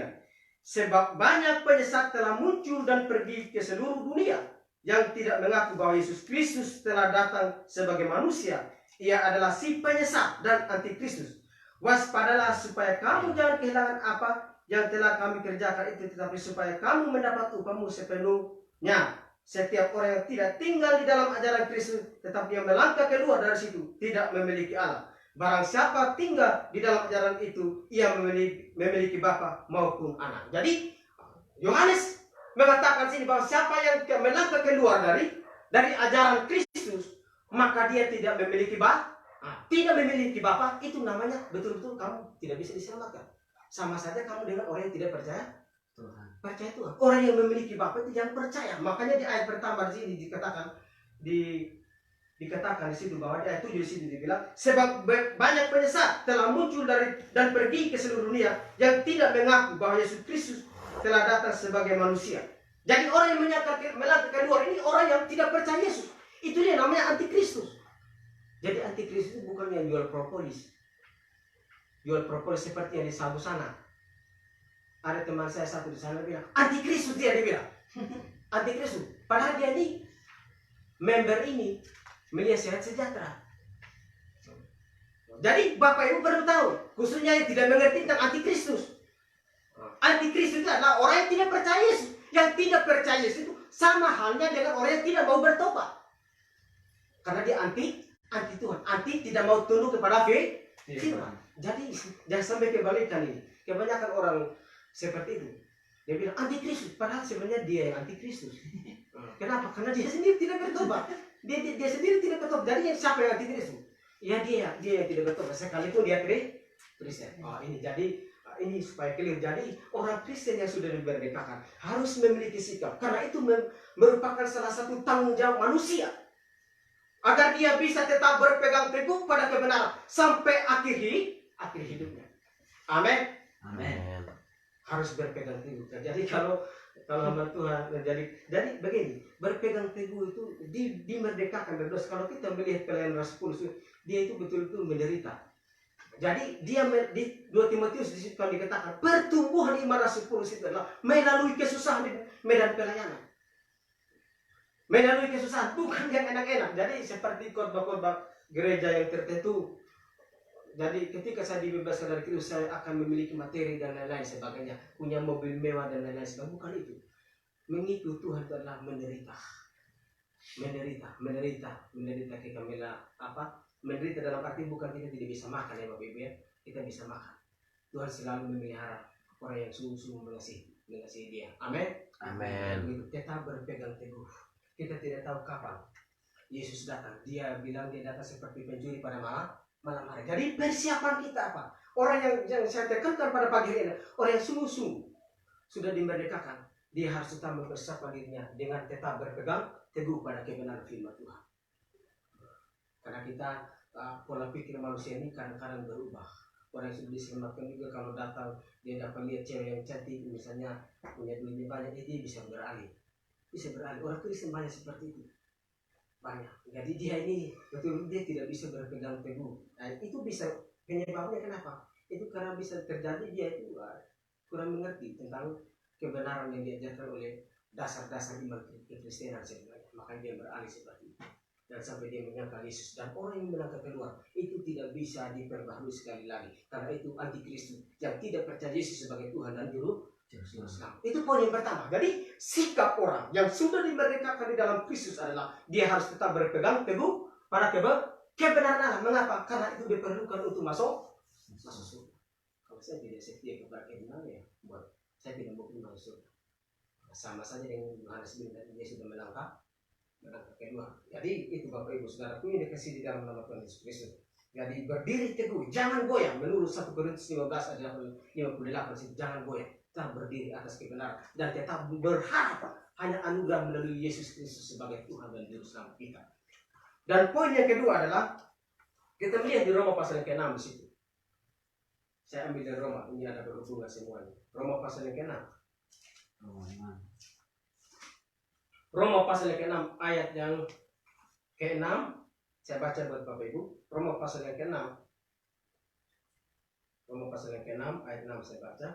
Sebab banyak penyesat telah muncul dan pergi ke seluruh dunia, yang tidak mengaku bahwa Yesus Kristus telah datang sebagai manusia. Ia adalah si penyesat dan antikristus. Waspadalah supaya kamu jangan kehilangan apa yang telah kami kerjakan itu, tetapi supaya kamu mendapat upahmu sepenuhnya. Setiap orang yang tidak tinggal di dalam ajaran Kristus, tetapi yang melangkah keluar dari situ, tidak memiliki Allah. Barang siapa tinggal di dalam ajaran itu, ia memiliki Bapa maupun Anak. Jadi Yohanes mengatakan sini bahwa siapa yang melangkah keluar dari ajaran Kristus, maka dia tidak memiliki Bapa. Tidak memiliki Bapa, itu namanya betul-betul kamu tidak bisa diselamatkan. Sama saja kamu dengan orang yang tidak percaya Tuhan. Orang yang memiliki Bapa itu yang percaya. Makanya di ayat pertama di sini dikatakan di situ bahwa di ayat 7 di sini dibilang, sebab banyak penyesat telah muncul dan pergi ke seluruh dunia, yang tidak mengaku bahwa Yesus Kristus telah datang sebagai manusia. Jadi orang yang melangkah keluar ini orang yang tidak percaya Yesus. Itu dia namanya antikristus. Jadi antikristus itu bukan yang jual propolis. Jual propolis seperti yang di Sabu sana. Ada teman saya satu di sana bilang, antikristus dia bilang. Antikristus. Padahal dia ini member ini melihat sehat sejahtera. Jadi Bapak Ibu perlu tahu, khususnya yang tidak mengerti tentang antikristus. Antikristus itu adalah orang yang tidak percaya Yesus. Yang tidak percaya Yesus itu sama halnya dengan orang yang tidak mau bertobat. Karena dia anti Tuhan, anti tidak mau tunduk kepada firman. Jadi jangan sampai kebalikan ini. Kebanyakan orang seperti itu. Dia bilang antikristus, padahal sebenarnya dia yang antikristus. Kenapa? Karena dia sendiri tidak bertobat. Dia sendiri tidak bertobat. Jadi siapa yang antikristus? Ya dia yang tidak bertobat. Sekalipun dia Kristen. Ini jadi ini supaya clear. Jadi orang Kristen yang sudah dimerdekakan harus memiliki sikap. Karena itu merupakan salah satu tanggung jawab manusia. Agar dia bisa tetap berpegang teguh pada kebenaran sampai akhir hidupnya. Amin. Harus berpegang teguh. Jadi kalau hamba Tuhan jadi begini, berpegang teguh itu dimerdekakan dari dosa. Kalau kita melihat pelayanan Rasul Paulus, dia itu betul-betul menderita. Jadi di 2 Timotius di situ dikatakan pertumbuhan iman rasul Paulus itu adalah melalui kesusahan di medan pelayanan. Melalui kesusahan, bukan yang enak-enak. Jadi seperti khotbah-khotbah gereja yang tertentu. Jadi ketika saya dibebaskan dari Kristus, saya akan memiliki materi dan lain-lain sebagainya, punya mobil mewah dan lain-lain sebagainya. Bukan itu. Mengikut Tuhan itu adalah menderita. Menderita kita menderita dalam arti bukan kita tidak bisa makan ya Bapak Ibu ya. Kita bisa makan. Tuhan selalu memelihara orang yang sungguh-sungguh mengasihi Dia. Amin. Amin. Tetap berpegang teguh. Kita tidak tahu kapan Yesus datang. Dia bilang dia datang seperti pencuri pada malam hari. Jadi persiapan kita apa? Orang yang saya tekankan pada pagi ini, orang yang sungguh-sungguh sudah dimerdekakan, dia harus tetap mempersiapkan dirinya dengan tetap berpegang teguh pada kebenaran firman Tuhan. Karena kita pola pikir manusia ini kadang-kadang berubah. Orang yang sudah diselamatkan juga kalau datang dia dapat lihat cewek yang cantik, misalnya punya duitnya banyak, dia bisa beralih. Orang Kristen banyak seperti itu. Banyak. Jadi dia ini betul dia tidak bisa berpegang teguh. Nah, itu bisa penyebabnya kenapa? Itu karena bisa terjadi dia itu kurang mengerti tentang kebenaran yang diajarkan oleh dasar-dasar iman kekristenan sebenarnya. Makanya dia beralih seperti itu. Dan sampai dia menyangkal Yesus, dan orang yang melangkah keluar itu tidak bisa diperbaharui sekali lagi, karena itu antikristus yang tidak percaya Yesus sebagai Tuhan dan Juru Selamat. Itu poin yang pertama. Jadi sikap orang yang sudah dimerdekakan di dalam Kristus adalah dia harus tetap berpegang teguh pada kebenaran Allah. Mengapa? Karena itu diperlukan untuk masuk surga. Kalau saya tidak setia kepada kebenaran, ya buat saya tidak mungkin masuk surga. Sama saja dengan Yohanes bin tadi, dia sudah melangkah kedua. Jadi itu Bapak Ibu Saudara, ini dikasih di dalam nama Tuhan Yesus Kristus. Jadi berdiri teguh, jangan goyang. Menurut 1 Korintus 15 ayat 58, jangan goyang. Tetap berdiri atas kebenaran dan tetap berharap hanya anugerah melalui Yesus Kristus sebagai Tuhan dan Juru Selamat kita. Dan poin yang kedua adalah kita melihat di Roma pasal yang ke-6 di situ. Saya ambil dari Roma, ini ada berhubungan semuanya. Roma pasal yang ke-6. Roma pasal yang ke-6 ayat yang ke-6. Saya baca buat Bapak Ibu. Roma pasal yang ke-6. Roma pasal yang ke-6 ayat 6 saya baca.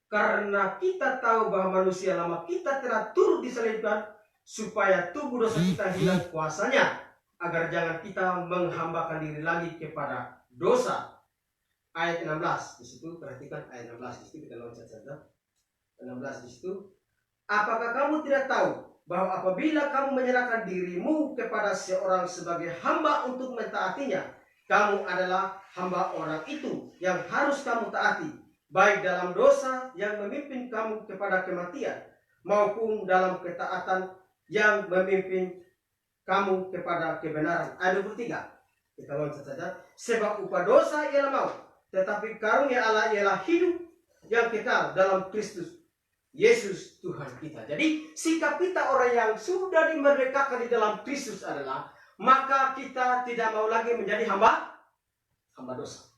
Karena kita tahu bahwa manusia lama kita telah turut disalibkan supaya tubuh dosa kita hilang kuasanya, agar jangan kita menghambakan diri lagi kepada dosa. Ayat 16 di situ, perhatikan ayat 16 di situ, kita loncat saja. 16 di situ. Apakah kamu tidak tahu bahwa apabila kamu menyerahkan dirimu kepada seorang sebagai hamba untuk mentaatinya, kamu adalah hamba orang itu yang harus kamu taati, baik dalam dosa yang memimpin kamu kepada kematian, maupun dalam ketaatan yang memimpin kamu kepada kebenaran. Ayat 23. Kita loncat saja. Sebab upah dosa ialah maut, tetapi karunia Allah ialah hidup yang kekal dalam Kristus Yesus Tuhan kita. Jadi sikap kita orang yang sudah dimerdekakan di dalam Kristus adalah, maka kita tidak mau lagi menjadi hamba dosa.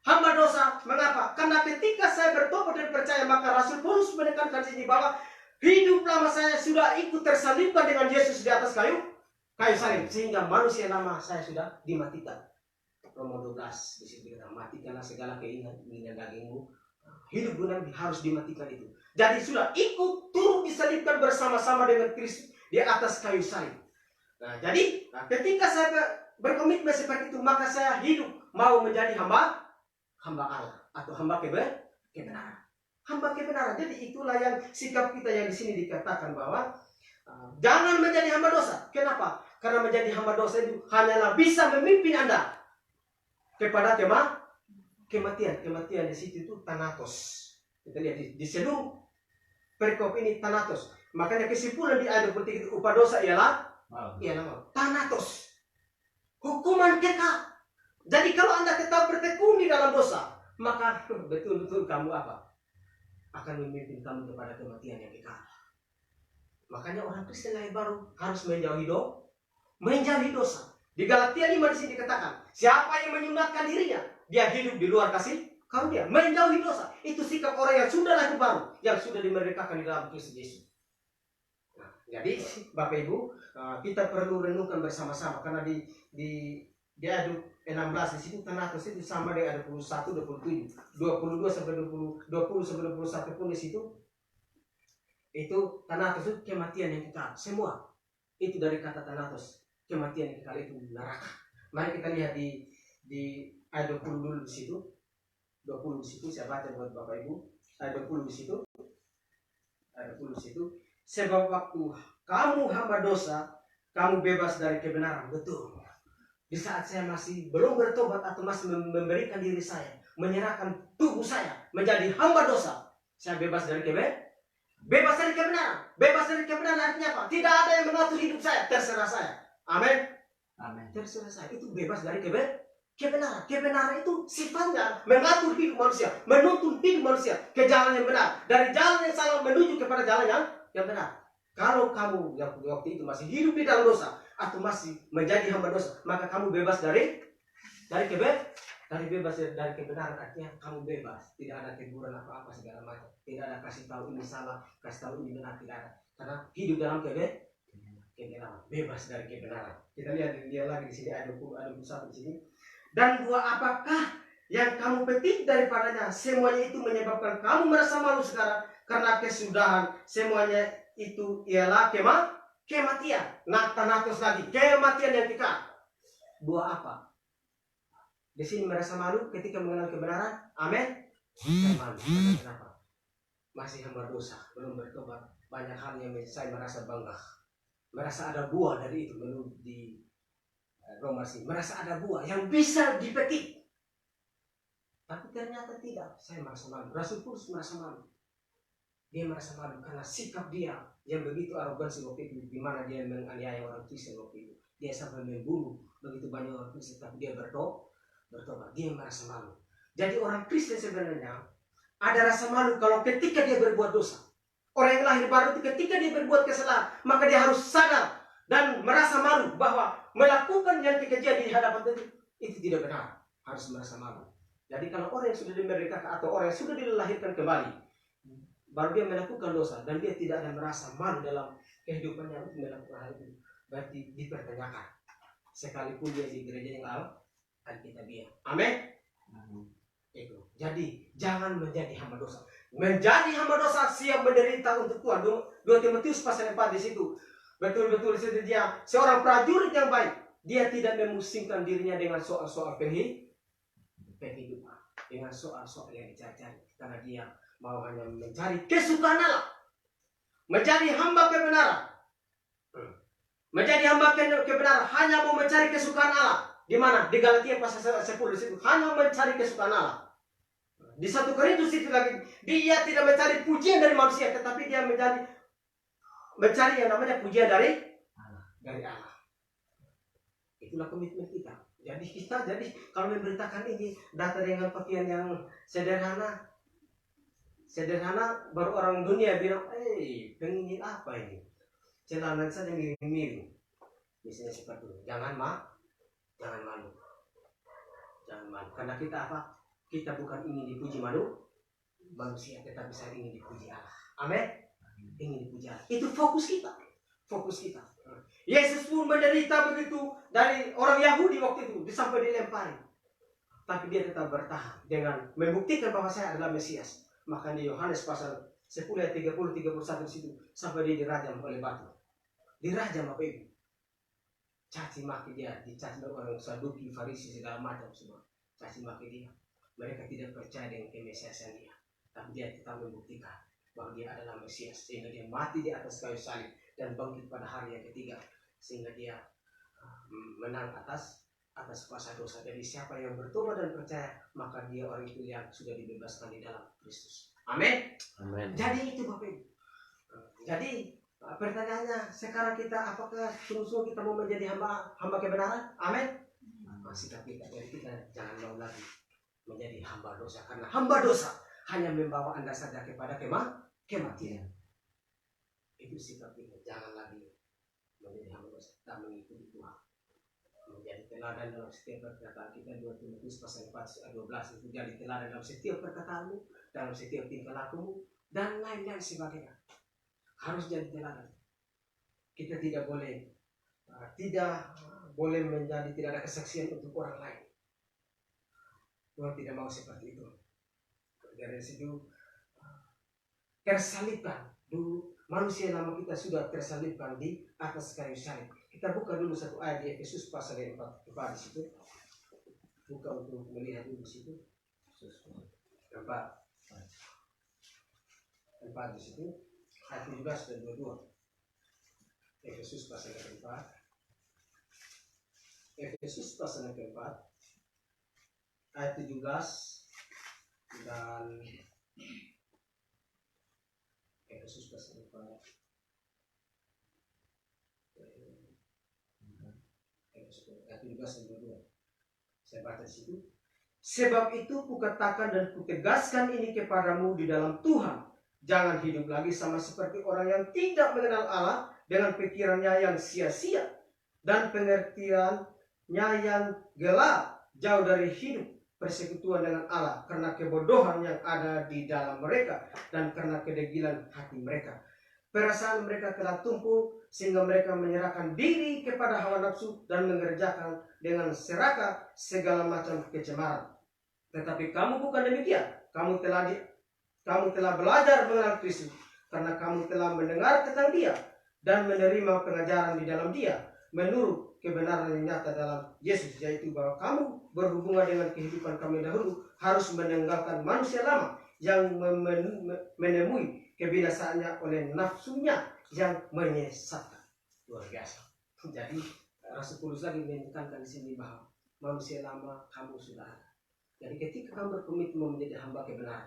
Hamba dosa, mengapa? Karena ketika saya bertobat dan percaya, maka Rasul Paulus menekankan sini bahwa hidup lama saya sudah ikut tersalibkan dengan Yesus di atas kayu salib, sehingga manusia lama saya sudah dimatikan. Roma 12 di situ kita matikanlah segala keinginan dagingmu. Hidup benar harus dimatikan itu. Jadi sudah ikut turut disalibkan bersama-sama dengan Kristus di atas kayu salib. Nah, jadi ketika saya berkomitmen seperti itu, maka saya hidup mau menjadi hamba Allah atau hamba kebenaran. Hamba kebenaran. Jadi itulah yang sikap kita yang di sini dikatakan bahwa jangan menjadi hamba dosa. Kenapa? Karena menjadi hamba dosa itu hanyalah bisa memimpin Anda kepada kematian. Kematian di situ itu thanatos. Kita lihat di seluruh perikop ini thanatos. Makanya kesimpulan di ayat 23 itu, upah dosa ialah thanatos. Hukuman kekal. Jadi kalau Anda tetap bertekun di dalam dosa, maka betul-betul kamu apa? Akan memimpin kamu kepada kematian yang kekal. Makanya orang Kristen lahir baru harus menjauhi dosa. Di Galatia 5 di sini dikatakan, siapa yang menyunatkan dirinya, dia hidup di luar kasih karunia, menjauhi dosa. Itu sikap orang yang sudah lahir baru, yang sudah dimerdekakan di dalam Kristus Yesus. Nah, jadi Bapak Ibu, kita perlu renungkan bersama-sama, karena di 16 di situ Thanatos itu sama dengan 21, 27, 22 sampai 20 sampai 21 pun di situ itu Thanatos itu kematian yang kekal. Semua itu dari kata Thanatos, kematian yang kekal itu neraka. Mari kita lihat di ayat 20 dulu di situ. 20 di situ saya baca buat Bapak Ibu. Ayat 20 di situ. Ayat 20 di situ. Sebab waktu kamu hamba dosa, kamu bebas dari kebenaran. Betul. Di saat saya masih belum bertobat atau masih memberikan diri saya, menyerahkan tubuh saya menjadi hamba dosa, saya bebas dari kebenaran. Bebas dari kebenaran. Bebas dari kebenaran artinya apa? Tidak ada yang mengatur hidup saya, terserah saya. Amin. Amin. Terserah saya. Itu bebas dari kebenaran. Kebenaran itu sifatnya mengatur hidup manusia, menuntun hidup manusia ke jalan yang benar. Dari jalan yang salah menuju kepada jalan yang benar. Kalau kamu yang waktu itu masih hidup di dalam dosa atau masih menjadi hamba dosa, maka kamu bebas dari kebenaran. Artinya kamu bebas, tidak ada teguran apa-apa segala macam, tidak ada kasih tahu ini salah, kasih tahu ini benar, tidak ada. Karena hidup dalam kebenaran, bebas dari kebenaran. Kita lihat dia lagi di sini ada 21 di sini. Dan buah apakah yang kamu petik daripadanya? Semuanya itu menyebabkan kamu merasa malu sekarang karena kesudahan. Semuanya itu ialah kematian. Thanatos lagi, kematian yang kekal. Buah apa? Di sini merasa malu ketika mengenal kebenaran. Amin. Malu. Kenapa? Masih hamba dosa, belum bertobat. Banyak hal yang saya merasa bangga. Merasa ada buah dari itu menurut di Roma sini. Merasa ada buah yang bisa dipetik. Tapi ternyata tidak. Saya merasa malu. Rasul Paulus merasa malu. Dia merasa malu karena sikap dia yang begitu arogansi waktu itu, di mana dia menganiaya orang Kristen waktu itu. Dia sampai membunuh begitu banyak orang Kristen, tapi dia bertobat. Dia merasa malu. Jadi orang Kristen sebenarnya ada rasa malu kalau ketika dia berbuat dosa. Orang yang lahir baru itu ketika dia berbuat kesalahan, maka dia harus sadar dan merasa malu bahwa melakukan yang kekejian di hadapan itu tidak benar. Harus merasa malu. Jadi kalau orang yang sudah dimerdekakan atau orang yang sudah dilahirkan kembali, baru dia melakukan dosa dan dia tidak ada merasa malu dalam kehidupannya untuk melakukan hal itu, berarti dipertanyakan. Sekalipun dia di gereja yang Alkitabiah. Amin. Itu. Jadi jangan menjadi hamba dosa. Menjadi hamba dosa siap menderita untuk Tuhan. 2 Timotius pasal 4 di situ. Betul-betul di situ dia seorang prajurit yang baik. Dia tidak memusingkan dirinya dengan soal-soal kehidupan, dengan soal-soal yang dicari-cari, karena dia mau hanya mencari kesukaan Allah, menjadi hamba kebenaran. Menjadi hamba kebenaran hanya mau mencari kesukaan Allah. Di mana? Di Galatia pasal 10 di situ. Hanya mencari kesukaan Allah. Di 1 Korintus itu lagi, dia tidak mencari pujian dari manusia, tetapi dia mencari yang namanya pujian dari Allah. Itulah komitmen kita. Jadi kalau memberitakan ini datang dengan pakaian yang sederhana, baru orang dunia bilang, pengen apa ini? Celana saja miring-miring. Misalnya seperti itu. Jangan malu. Karena kita apa? Kita bukan ingin dipuji manusia, tetapi saya ingin dipuji Allah. Amin. Ingin dipuji Allah. Itu fokus kita. Yesus pun menderita begitu dari orang Yahudi waktu itu, sampai dilempari. Tapi dia tetap bertahan dengan membuktikan bahwa saya adalah Mesias. Maka di Yohanes pasal 10 ayat 30-31 situ, sampai dia dirajam oleh batu. Dirajam apa itu? Caci maki dia, dicaci oleh orang Saduki, Farisi, segala macam semua. Caci maki dia. Mereka tidak percaya dengan kemesiasan dia. Tapi dia tetap membuktikan bahwa dia adalah Mesias. Sehingga dia mati di atas kayu salib dan bangkit pada hari yang ketiga. Sehingga dia menang atas kuasa dosa. Jadi siapa yang bertobat dan percaya, maka dia orang itu yang sudah dibebaskan di dalam Kristus. Amin. Jadi itu Bapak Ibu. Jadi pertanyaannya sekarang kita, apakah sungguh-sungguh kita mau menjadi hamba kebenaran? Amin. Sikap kita. Jadi kita jangan mau lagi menjadi hamba dosa, karena hamba dosa hanya membawa Anda saja kepada kematian. Itu sikap kita. Jangan lagi menjadi hamba dosa dan mengikuti Tuhan. Menjadi teladan dalam setiap perkataan kita. 2 Timotius pasal 4 ayat 12 itu, jadi teladan dalam setiap perkataanmu, dalam setiap tingkah lakumu, dan lain-lain sebagainya. Harus jadi teladan. Kita tidak boleh menjadi tidak ada kesaksian untuk orang lain. Tuhan tidak mau seperti itu. Dari situ tersalibkan dulu, manusia lama kita sudah tersalibkan di atas kayu salib. Kita buka dulu satu ayat di Efesus pasal 4 di situ. Buka untuk melihat dulu di situ. 4 di situ. Ayat 17 dan 22. Efesus pasal 4. Efesus pasal 4 ayat 17 dan Efesus pasal 4 ayat 17 dan 22. Saya baca di situ. Sebab itu kukatakan dan kutegaskan ini kepadamu di dalam Tuhan, jangan hidup lagi sama seperti orang yang tidak mengenal Allah dengan pikirannya yang sia-sia dan pengertiannya yang gelap, jauh dari hidup persekutuan dengan Allah karena kebodohan yang ada di dalam mereka dan karena kedegilan hati mereka. Perasaan mereka telah tumpul sehingga mereka menyerahkan diri kepada hawa nafsu dan mengerjakan dengan serakah segala macam kecemaran. Tetapi kamu bukan demikian. Kamu telah belajar mengenal Kristus karena kamu telah mendengar tentang Dia dan menerima pengajaran di dalam Dia menurut kebenaran yang nyata dalam Yesus, yaitu bahwa kamu berhubungan dengan kehidupan kami dahulu harus meninggalkan manusia lama yang menemui kebinasaannya oleh nafsunya yang menyesatkan. Luar biasa. Jadi Rasul Paulus lagi menekankan di sini bahwa manusia lama kamu sudah ada. Jadi ketika kamu berkomitmen menjadi hamba kebenaran,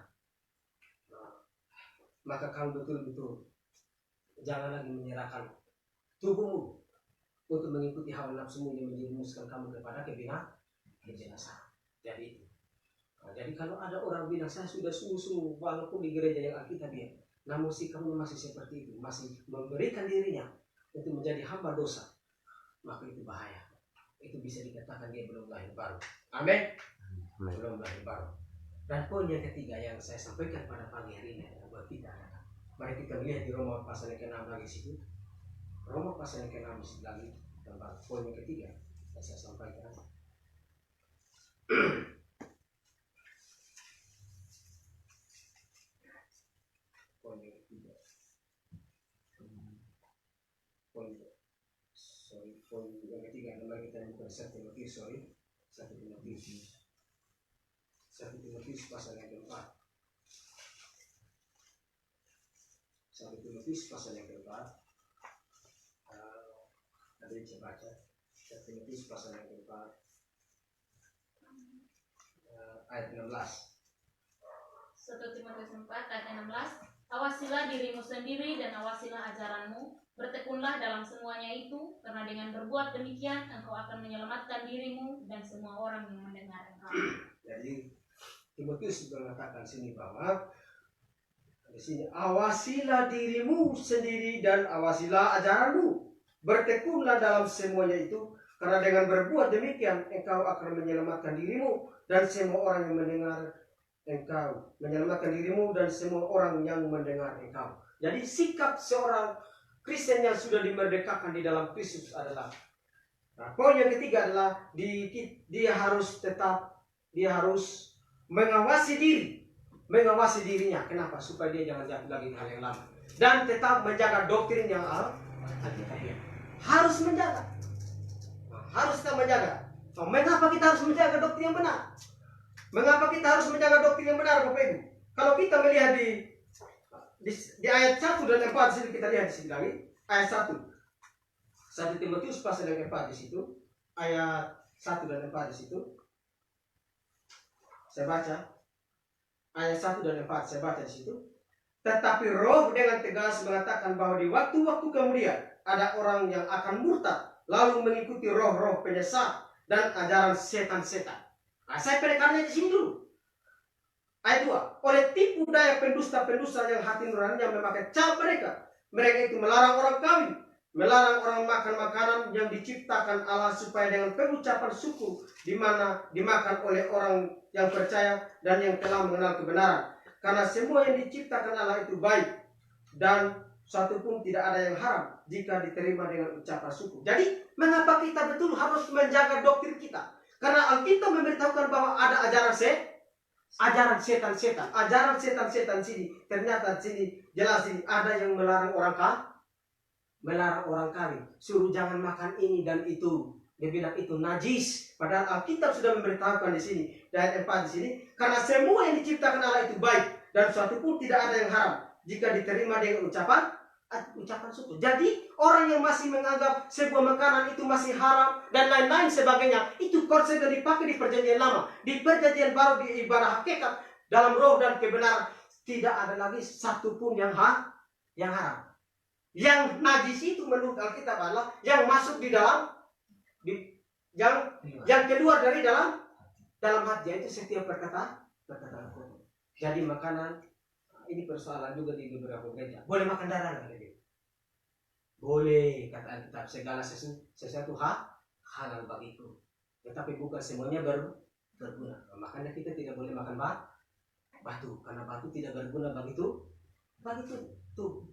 maka kamu betul-betul jangan lagi menyerahkan tubuhmu untuk mengikuti hawa nafsumu yang menjerumuskan kamu kepada kebinasaan. Jadi jadi kalau ada orang bilang saya sudah sungguh-sungguh walaupun di gereja yang alkitabiah, namun sikapnya masih seperti itu, masih memberikan dirinya untuk menjadi hamba dosa, maka itu bahaya. Itu bisa dikatakan dia belum lahir baru. Amin. Belum lahir baru. Dan poin yang ketiga yang saya sampaikan pada pagi hari ini adalah buat kita. Mari kita lihat di Roma pasal yang ke-6 lagi situ. Roma pasal yang ke-6 lagi tentang poin yang ketiga yang saya sampaikan. Poin yang ketiga. Poin yang ketiga adalah kita bukan 1 Timotius, 1 Timotius pasal yang keempat. 1 Timotius pasal yang keempat. Tadi saya baca 1 Timotius pasal yang keempat ayat 16. 1 Timotius 4 ayat 16. Awasilah dirimu sendiri dan awasilah ajaranmu. Bertekunlah dalam semuanya itu, karena dengan berbuat demikian engkau akan menyelamatkan dirimu dan semua orang yang mendengar engkau. Jadi Timotius mengatakan sini bahwa di sini awasilah dirimu sendiri dan awasilah ajaranmu. Bertekunlah dalam semuanya itu, karena dengan berbuat demikian engkau akan menyelamatkan dirimu dan semua orang yang mendengar engkau. Menyelamatkan dirimu dan semua orang yang mendengar engkau. Jadi sikap seorang Kristen yang sudah dimerdekakan di dalam Kristus adalah, poin yang ketiga adalah dia harus mengawasi dirinya. Kenapa? Supaya dia jangan jatuh lagi hal yang lama dan tetap menjaga doktrin yang alkitabiah. Harus menjaga, harus tetap menjaga. Mengapa kita harus menjaga doktrin yang benar? Mengapa kita harus menjaga doktrin yang benar, Bapak Ibu? Kalau kita melihat di ayat 1 dan 4 di sini, kita lihat di sini lagi ayat 1. 1 Timotius pasal yang 4 di situ, ayat 1 dan 4 di situ. Saya baca ayat 1 dan 4, saya baca di situ. Tetapi Roh dengan tegas mengatakan bahwa di waktu-waktu kemudian ada orang yang akan murtad, lalu mengikuti roh-roh penyesat dan ajaran setan-setan. Saya penekannya di sini dulu. Ayat 2. Oleh tipu daya pendusta-pendusta yang hati nuraninya memakai cap mereka. Mereka itu melarang orang kawin, melarang orang makan makanan yang diciptakan Allah supaya dengan pengucapan syukur dimakan oleh orang yang percaya dan yang telah mengenal kebenaran. Karena semua yang diciptakan Allah itu baik dan satu pun tidak ada yang haram jika diterima dengan ucapan syukur. Jadi mengapa kita betul harus menjaga doktrin kita? Karena Alkitab memberitahukan bahwa ada ajaran setan-setan. Ajaran setan-setan sini. Ternyata sini jelas ini ada yang melarang orang kawin. Suruh jangan makan ini dan itu. Dia bilang itu najis. Padahal Alkitab sudah memberitahukan di sini. Dan ayat 4 di sini. Karena semua yang diciptakan Allah itu baik. Dan suatu pun tidak ada yang haram. Jika diterima dengan ucapan syukur. Jadi orang yang masih menganggap sebuah makanan itu masih haram dan lain-lain sebagainya, itu konsep yang dipakai di perjanjian lama. Di perjanjian baru di ibadah hakikat dalam roh dan kebenaran tidak ada lagi satu pun yang haram. Yang najis itu menurut Alkitab adalah yang masuk di dalam yang keluar dari dalam hati, yaitu setiap perkataan kotor. Jadi makanan ini persoalan juga di beberapa gereja. Boleh makan darah nggak? Boleh, kata Alkitab, segala sesuatu halal bagiku. Tetapi bukan semuanya berguna. Makanya kita tidak boleh makan batu, karena batu tidak berguna bagi tubuh.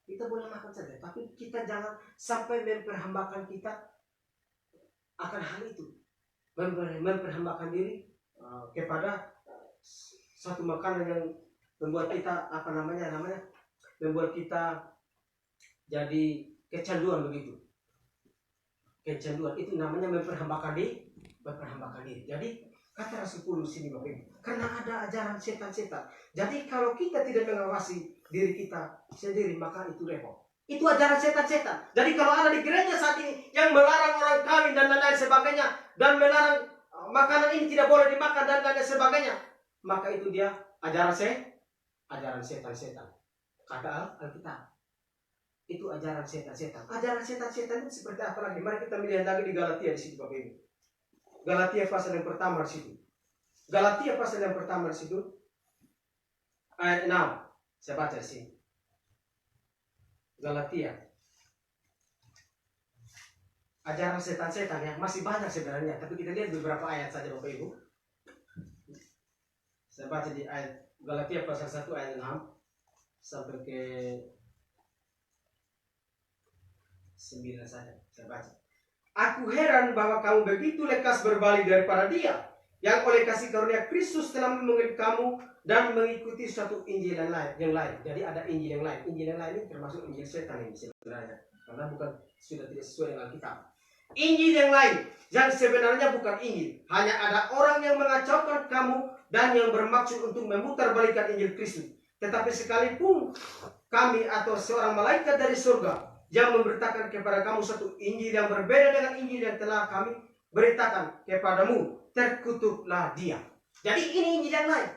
Kita boleh makan saja, tapi kita jangan sampai memperhambakan kita akan hal itu. Memperhambakan diri kepada satu makanan yang membuat kita membuat kita jadi kecanduan begitu. Kecanduan itu namanya memperhambakan diri. Jadi kata Rasul Paulus sini Bapak Ibu, karena ada ajaran setan-setan. Jadi kalau kita tidak mengawasi diri kita sendiri, maka itu repot. Itu ajaran setan-setan. Jadi kalau ada di gereja saat ini yang melarang orang kawin dan lain-lain sebagainya, dan melarang makanan ini tidak boleh dimakan dan lain-lain sebagainya, maka itu dia ajaran setan-setan. Kata Alkitab. Itu ajaran setan-setan. Ajaran setan-setan itu seperti apa lagi? Mari kita melihat lagi di Galatia di situ Bapak Ibu. Galatia pasal yang pertama di situ. Ayat 6. Saya baca di sini. Galatia. Ajaran setan-setan yang masih banyak sebenarnya, tapi kita lihat beberapa ayat saja Bapak Ibu. Saya baca di ayat Galatia pasal 1 ayat 6 sampai ke 9 saja. Saya baca. Aku heran bahwa kamu begitu lekas berbalik daripada Dia, yang oleh kasih karunia Kristus telah memanggil kamu dan mengikuti suatu Injil yang lain. Jadi ada Injil yang lain. Injil yang lain ini termasuk Injil setan ini sebenarnya, karena sudah tidak sesuai dengan Alkitab. Injil yang lain yang sebenarnya bukan Injil. Hanya ada orang yang mengacaukan kamu dan yang bermaksud untuk memutarbalikkan Injil Kristus. Tetapi sekalipun kami atau seorang malaikat dari surga yang memberitakan kepada kamu satu Injil yang berbeda dengan Injil yang telah kami beritakan kepadamu, terkutuklah dia. Jadi ini Injil yang lain.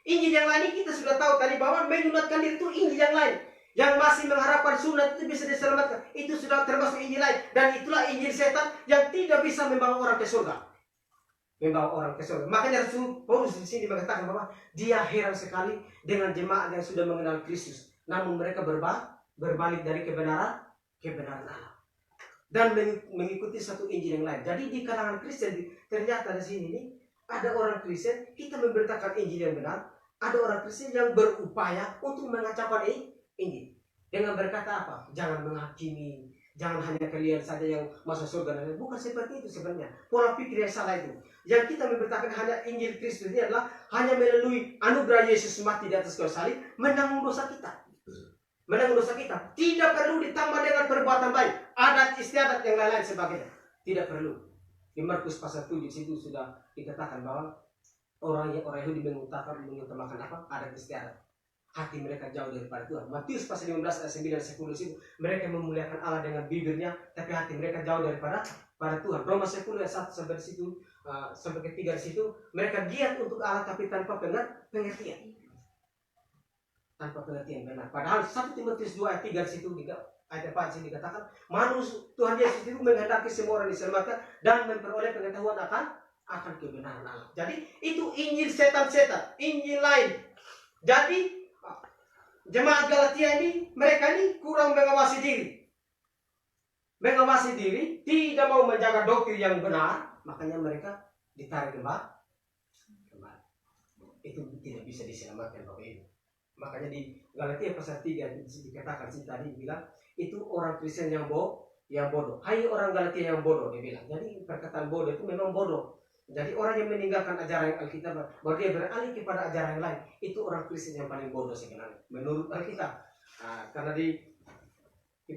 Injil yang lain ini kita sudah tahu tadi bahwa menyunatkan diri itu Injil yang lain. Yang masih mengharapkan sunat itu bisa diselamatkan, itu sudah termasuk Injil lain. Dan itulah Injil setan yang tidak bisa membawa orang ke surga. Makanya Rasul Paulus di sini mengatakan bahwa dia heran sekali dengan jemaat yang sudah mengenal Kristus, namun mereka berbalik dari kebenaran Allah dan mengikuti satu Injil yang lain. Jadi di kalangan Kristen ternyata di sini nih ada orang Kristen, kita memberitakan Injil yang benar, ada orang Kristen yang berupaya untuk mengacaukan Injil dengan berkata apa? Jangan menghakimi, jangan hanya kalian saja yang masuk surga. Bukan seperti itu sebenarnya. Pola pikir yang salah itu. Yang kita memberitakan hanya Injil Kristus ini adalah hanya melalui anugerah Yesus mati di atas kayu salib menanggung dosa kita. Tidak perlu ditambah dengan perbuatan baik, adat istiadat yang lain-lain sebagainya. Tidak perlu. Di Markus pasal 7 situ sudah dikatakan bahwa orang Yahudi mengutamakan apa? Adat istiadat. Hati mereka jauh daripada Tuhan. Matius pasal 15 ayat 9 10 situ, mereka memuliakan Allah dengan bibirnya, tapi hati mereka jauh daripada Tuhan. Roma 10 ayat 1 sampai situ sampai ke 3 situ, mereka giat untuk Allah tapi tanpa pengertian. Tanpa pengertian benar. Padahal 1 Timotius 2 ayat 3 situ ayat 4 sini dikatakan Tuhan Yesus itu menghendaki semua orang diselamatkan dan memperoleh pengetahuan akan kebenaran Allah. Jadi itu Injil setan-setan, Injil lain. Jadi jemaat Galatia ini, mereka ini kurang mengawasi diri, tidak mau menjaga doktrin yang benar, makanya mereka ditarik kembali. Itu tidak bisa diselamatkan Bapak Ibu. Makanya di Galatia pasal 3 dikatakan tadi bilang itu orang Kristen yang yang bodoh. Hai orang Galatia yang bodoh, dia bilang. Jadi perkataan bodoh itu memang bodoh. Jadi orang yang meninggalkan ajaran Alkitab, baru dia beralih kepada ajaran yang lain, itu orang Kristen yang paling bodoh sebenarnya menurut Alkitab. Karena di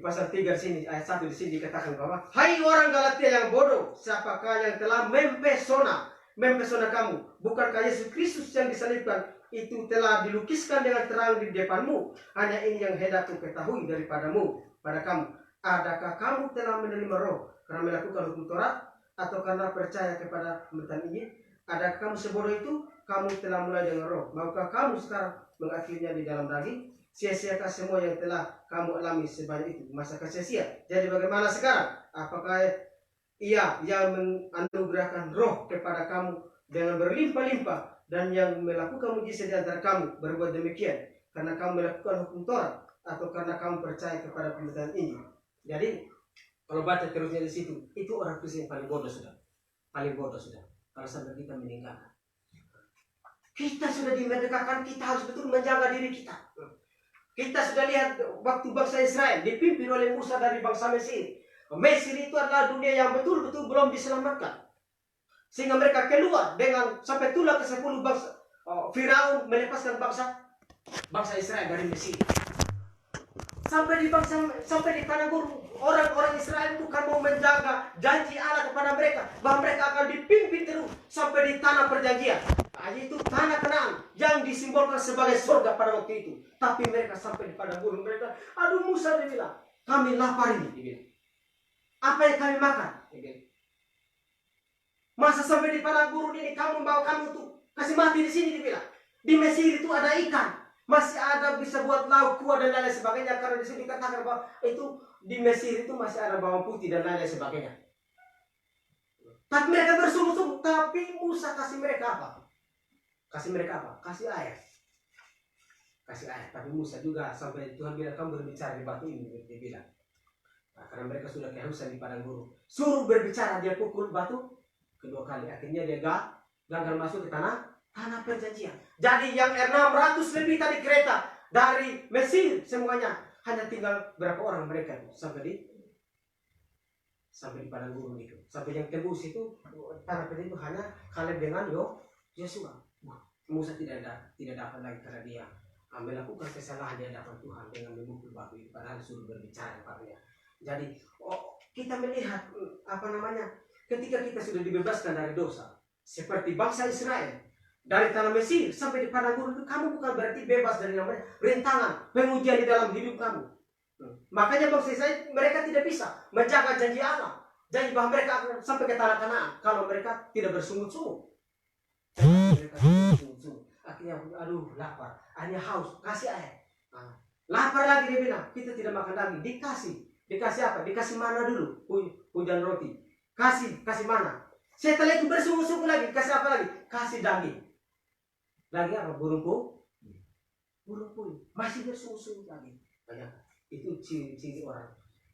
pasal 3 di sini, ayat 1 di sini dikatakan bahwa hai orang Galatia yang bodoh, siapakah yang telah mempesona kamu? Bukankah Yesus Kristus yang disalibkan itu telah dilukiskan dengan terang di depanmu? Hanya ini yang hendak kuketahui daripadamu pada kamu. Adakah kamu telah menerima Roh karena melakukan hukum Taurat, atau karena percaya kepada pemberitaan Injil? Adakah kamu sebodoh itu? Kamu telah mulai dengan Roh, maukah kamu sekarang mengakhirinya di dalam daging? Sia-siakah semua yang telah kamu alami sebanyak itu? Masakah sia-sia? Jadi bagaimana sekarang? Apakah Ia yang menganugerahkan Roh kepada kamu dengan berlimpah-limpah, dan yang melakukan mujizat di antara kamu berbuat demikian karena kamu melakukan hukum Taurat, atau karena kamu percaya kepada pemberitaan Injil? Jadi kalau baca terusnya di situ, itu orang Kristen yang paling bodoh sudah, kalau sampai kita meninggalkan. Kita sudah dimerdekakan, kita harus betul menjaga diri kita. Kita sudah lihat waktu bangsa Israel dipimpin oleh Musa dari bangsa Mesir. Mesir itu adalah dunia yang betul-betul belum diselamatkan, sehingga mereka keluar dengan sampai tulah ke-10 bangsa. Firaun melepaskan bangsa Israel dari Mesir. Sampai di tanah gurun, orang-orang Israel bukan mau menjaga janji Allah kepada mereka, bahwa mereka akan dipimpin terus sampai di tanah perjanjian, yaitu tanah Kanaan yang disimbolkan sebagai surga pada waktu itu. Tapi mereka sampai di padang gurun, mereka, aduh Musa, dia bilang, kami lapar ini, dia bilang. Apa yang kami makan? Dia bilang. Masa sampai di padang gurun ini kamu bawa kamu tuh kasih mati di sini, dia bilang. Di Mesir itu ada ikan, masih ada bisa buat lauk, kuah dan lain sebagainya, karena di sini dikatakan bahwa itu di Mesir itu masih ada bawang putih dan lain sebagainya. Tapi mereka bersungguh-sungguh, tapi Musa kasih mereka apa? Kasih air. Tapi Musa juga sampai Tuhan bilang, kamu berbicara di batu ini, dia bilang. Karena mereka sudah kehausan di padang gurun, suruh berbicara, dia pukul batu kedua kali, akhirnya dia gagal masuk ke tanah perjanjian. Jadi yang 600 lebih tadi kereta dari Mesir semuanya, hanya tinggal berapa orang mereka sampai di padang gurun itu. Sampai yang tembus itu tanah perjanjian itu hanya Kaleb dengan Yosua. Musa tidak dapat lagi karena dia melakukan kesalahan di hadapan Tuhan dengan memukul batu itu, padahal suruh berbicara kepadanya. Jadi kita melihat ketika kita sudah dibebaskan dari dosa, seperti bangsa Israel dari tanah Mesir sampai di padang gurun itu, kamu bukan berarti bebas dari namanya rintangan, pengujian di dalam hidup kamu. Makanya bangsa Israel, mereka tidak bisa menjaga janji Allah, janji bahwa mereka akan sampai ke tanah Kanaan kalau mereka tidak bersungguh-sungguh. Akhirnya aduh lapar, hanya haus, kasih air. Lapar lagi, dia bilang, kita tidak makan daging. Dikasih apa? Dikasih mana dulu, hujan roti. Kasih mana. Setelah itu bersungguh-sungguh lagi, kasih apa lagi? Kasih daging. Lagi apa? Burung puyuh. Masih bersungguh-sungguh lagi. Banyak. Itu ciri-ciri orang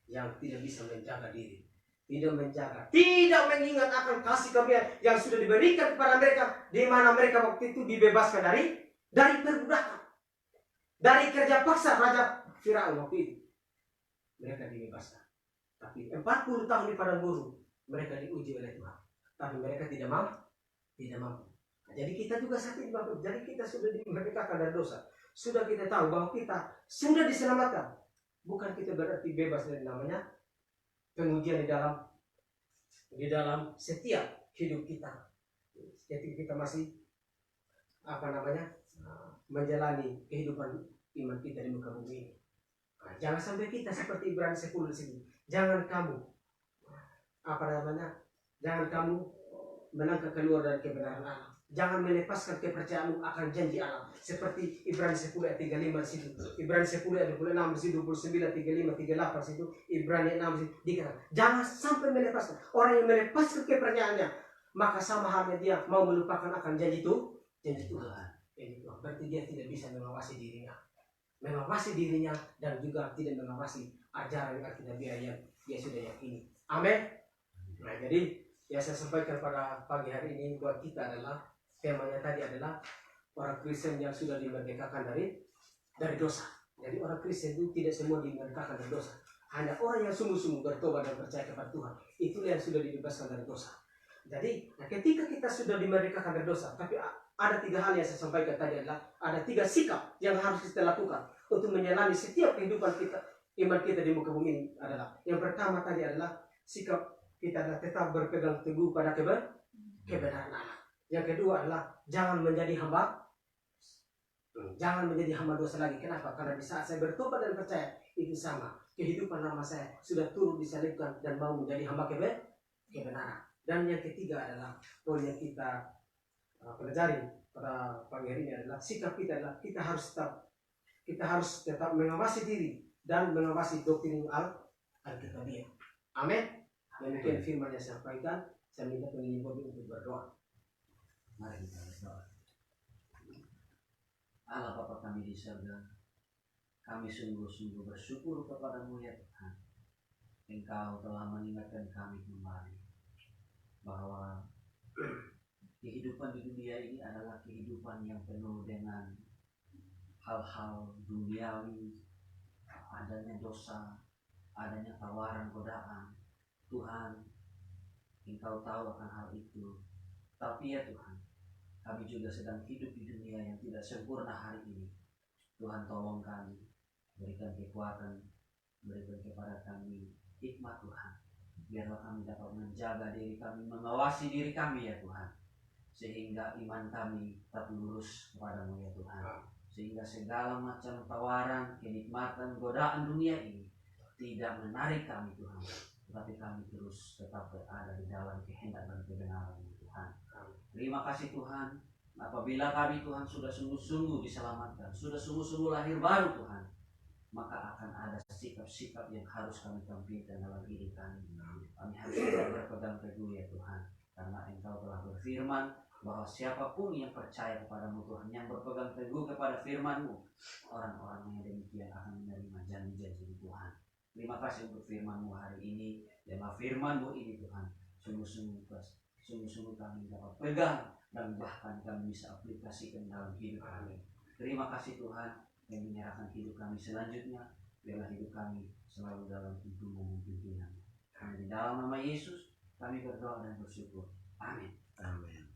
yang tidak bisa menjaga diri. Tidak mengingat akan kasih karunia yang sudah diberikan kepada mereka, di mana mereka waktu itu dibebaskan dari perbudakan, dari kerja paksa Raja Firaun waktu itu. Mereka dibebaskan. Tapi 40 tahun di padang gurun mereka diuji oleh Tuhan, tapi mereka tidak mampu. Jadi kita juga saat ini, jadi kita sudah dimerdekakan dari dosa, sudah kita tahu bahwa kita sudah diselamatkan. Bukan kita berarti bebas dari namanya pengujian di dalam setiap hidup kita. Jadi kita masih menjalani kehidupan iman kita di muka bumi ini. Jangan sampai kita seperti Ibrani 10 di sini. Jangan kamu melangkah keluar dari kebenaran Allah. Jangan melepaskan kepercayaanmu akan janji Allah. Seperti Ibrani 10 ayat 35 di situ. Ibrani 10 ayat 26 di situ, 29, 35, 38 di situ. Ibrani 6 di situ dikatakan, jangan sampai melepaskan. Orang yang melepaskan kepercayaannya, maka sama halnya dia mau melupakan akan janji Tuhan. Berarti dia tidak bisa mengawasi dirinya dan juga tidak mengawasi ajaran Alkitabiah yang dia sudah yakini. Amin. Nah, jadi yang saya sampaikan pada pagi hari ini buat kita adalah, temanya tadi adalah orang Kristen yang sudah dimerdekakan dari dosa. Jadi orang Kristen itu tidak semua dimerdekakan dari dosa. Hanya orang yang sungguh-sungguh bertobat dan percaya kepada Tuhan, itulah yang sudah dibebaskan dari dosa. Jadi, ketika kita sudah dimerdekakan dari dosa, tapi ada 3 hal yang saya sampaikan tadi adalah ada 3 sikap yang harus kita lakukan untuk menyelami setiap kehidupan kita, iman kita di muka bumi ini adalah yang pertama tadi adalah sikap kita adalah tetap berpegang teguh pada kebenaran Allah. Yang kedua adalah jangan menjadi hamba dosa lagi. Kenapa? Karena di saat saya bertobat dan percaya itu sama. Kehidupan lama saya sudah turun disalibkan dan mau menjadi hamba kebenaran. Dan yang ketiga adalah poin yang kita pelajari pada pagi hari ini adalah sikap kita adalah kita harus tetap mengawasi diri dan mengawasi doktrin Alkitabiah. Amin. Demikian firman yang saya sampaikan. Saya minta penyanyi Bobby untuk berdoa. Mari kita berdoa. Allah Bapa kami di surga, kami sungguh-sungguh bersyukur kepadamu ya Tuhan. Engkau telah mengingatkan kami kembali bahwa kehidupan di dunia ini adalah kehidupan yang penuh dengan hal-hal duniawi, adanya dosa, adanya tawaran godaan. Tuhan, Engkau tahu akan hal itu. Tapi ya Tuhan, kami juga sedang hidup di dunia yang tidak sempurna hari ini. Tuhan tolong kami, berikan kekuatan, berikan kepada kami hikmat Tuhan. Biarlah kami dapat menjaga diri kami, mengawasi diri kami ya Tuhan. Sehingga iman kami tetap lurus kepadamu ya Tuhan. Sehingga segala macam tawaran, kenikmatan, godaan dunia ini tidak menarik kami Tuhan. Tetapi kami terus tetap berada di dalam kehendak dan kebenaran Tuhan. Terima kasih Tuhan. Apabila kami Tuhan sudah sungguh-sungguh diselamatkan, sudah sungguh-sungguh lahir baru Tuhan, maka akan ada sikap-sikap yang harus kami tampilkan dalam diri kami. Kami harus tetap berpegang teguh ya Tuhan, karena Engkau telah berfirman bahwa siapapun yang percaya kepadamu Tuhan, yang berpegang teguh kepada firman-Mu, orang-orang yang demikian akan menerima janji-janji Tuhan. Terima kasih untuk firman-Mu hari ini. Dalam firman-Mu ini Tuhan, sungguh-sungguh kami dapat pegang dan bahkan kami bisa aplikasikan dalam hidup kami. Terima kasih Tuhan yang menyerahkan hidup kami selanjutnya. Biarlah hidup kami selalu dalam tuntunan dan pimpinan. Di dalam nama Yesus kami berdoa dan bersyukur. Amin. Amin.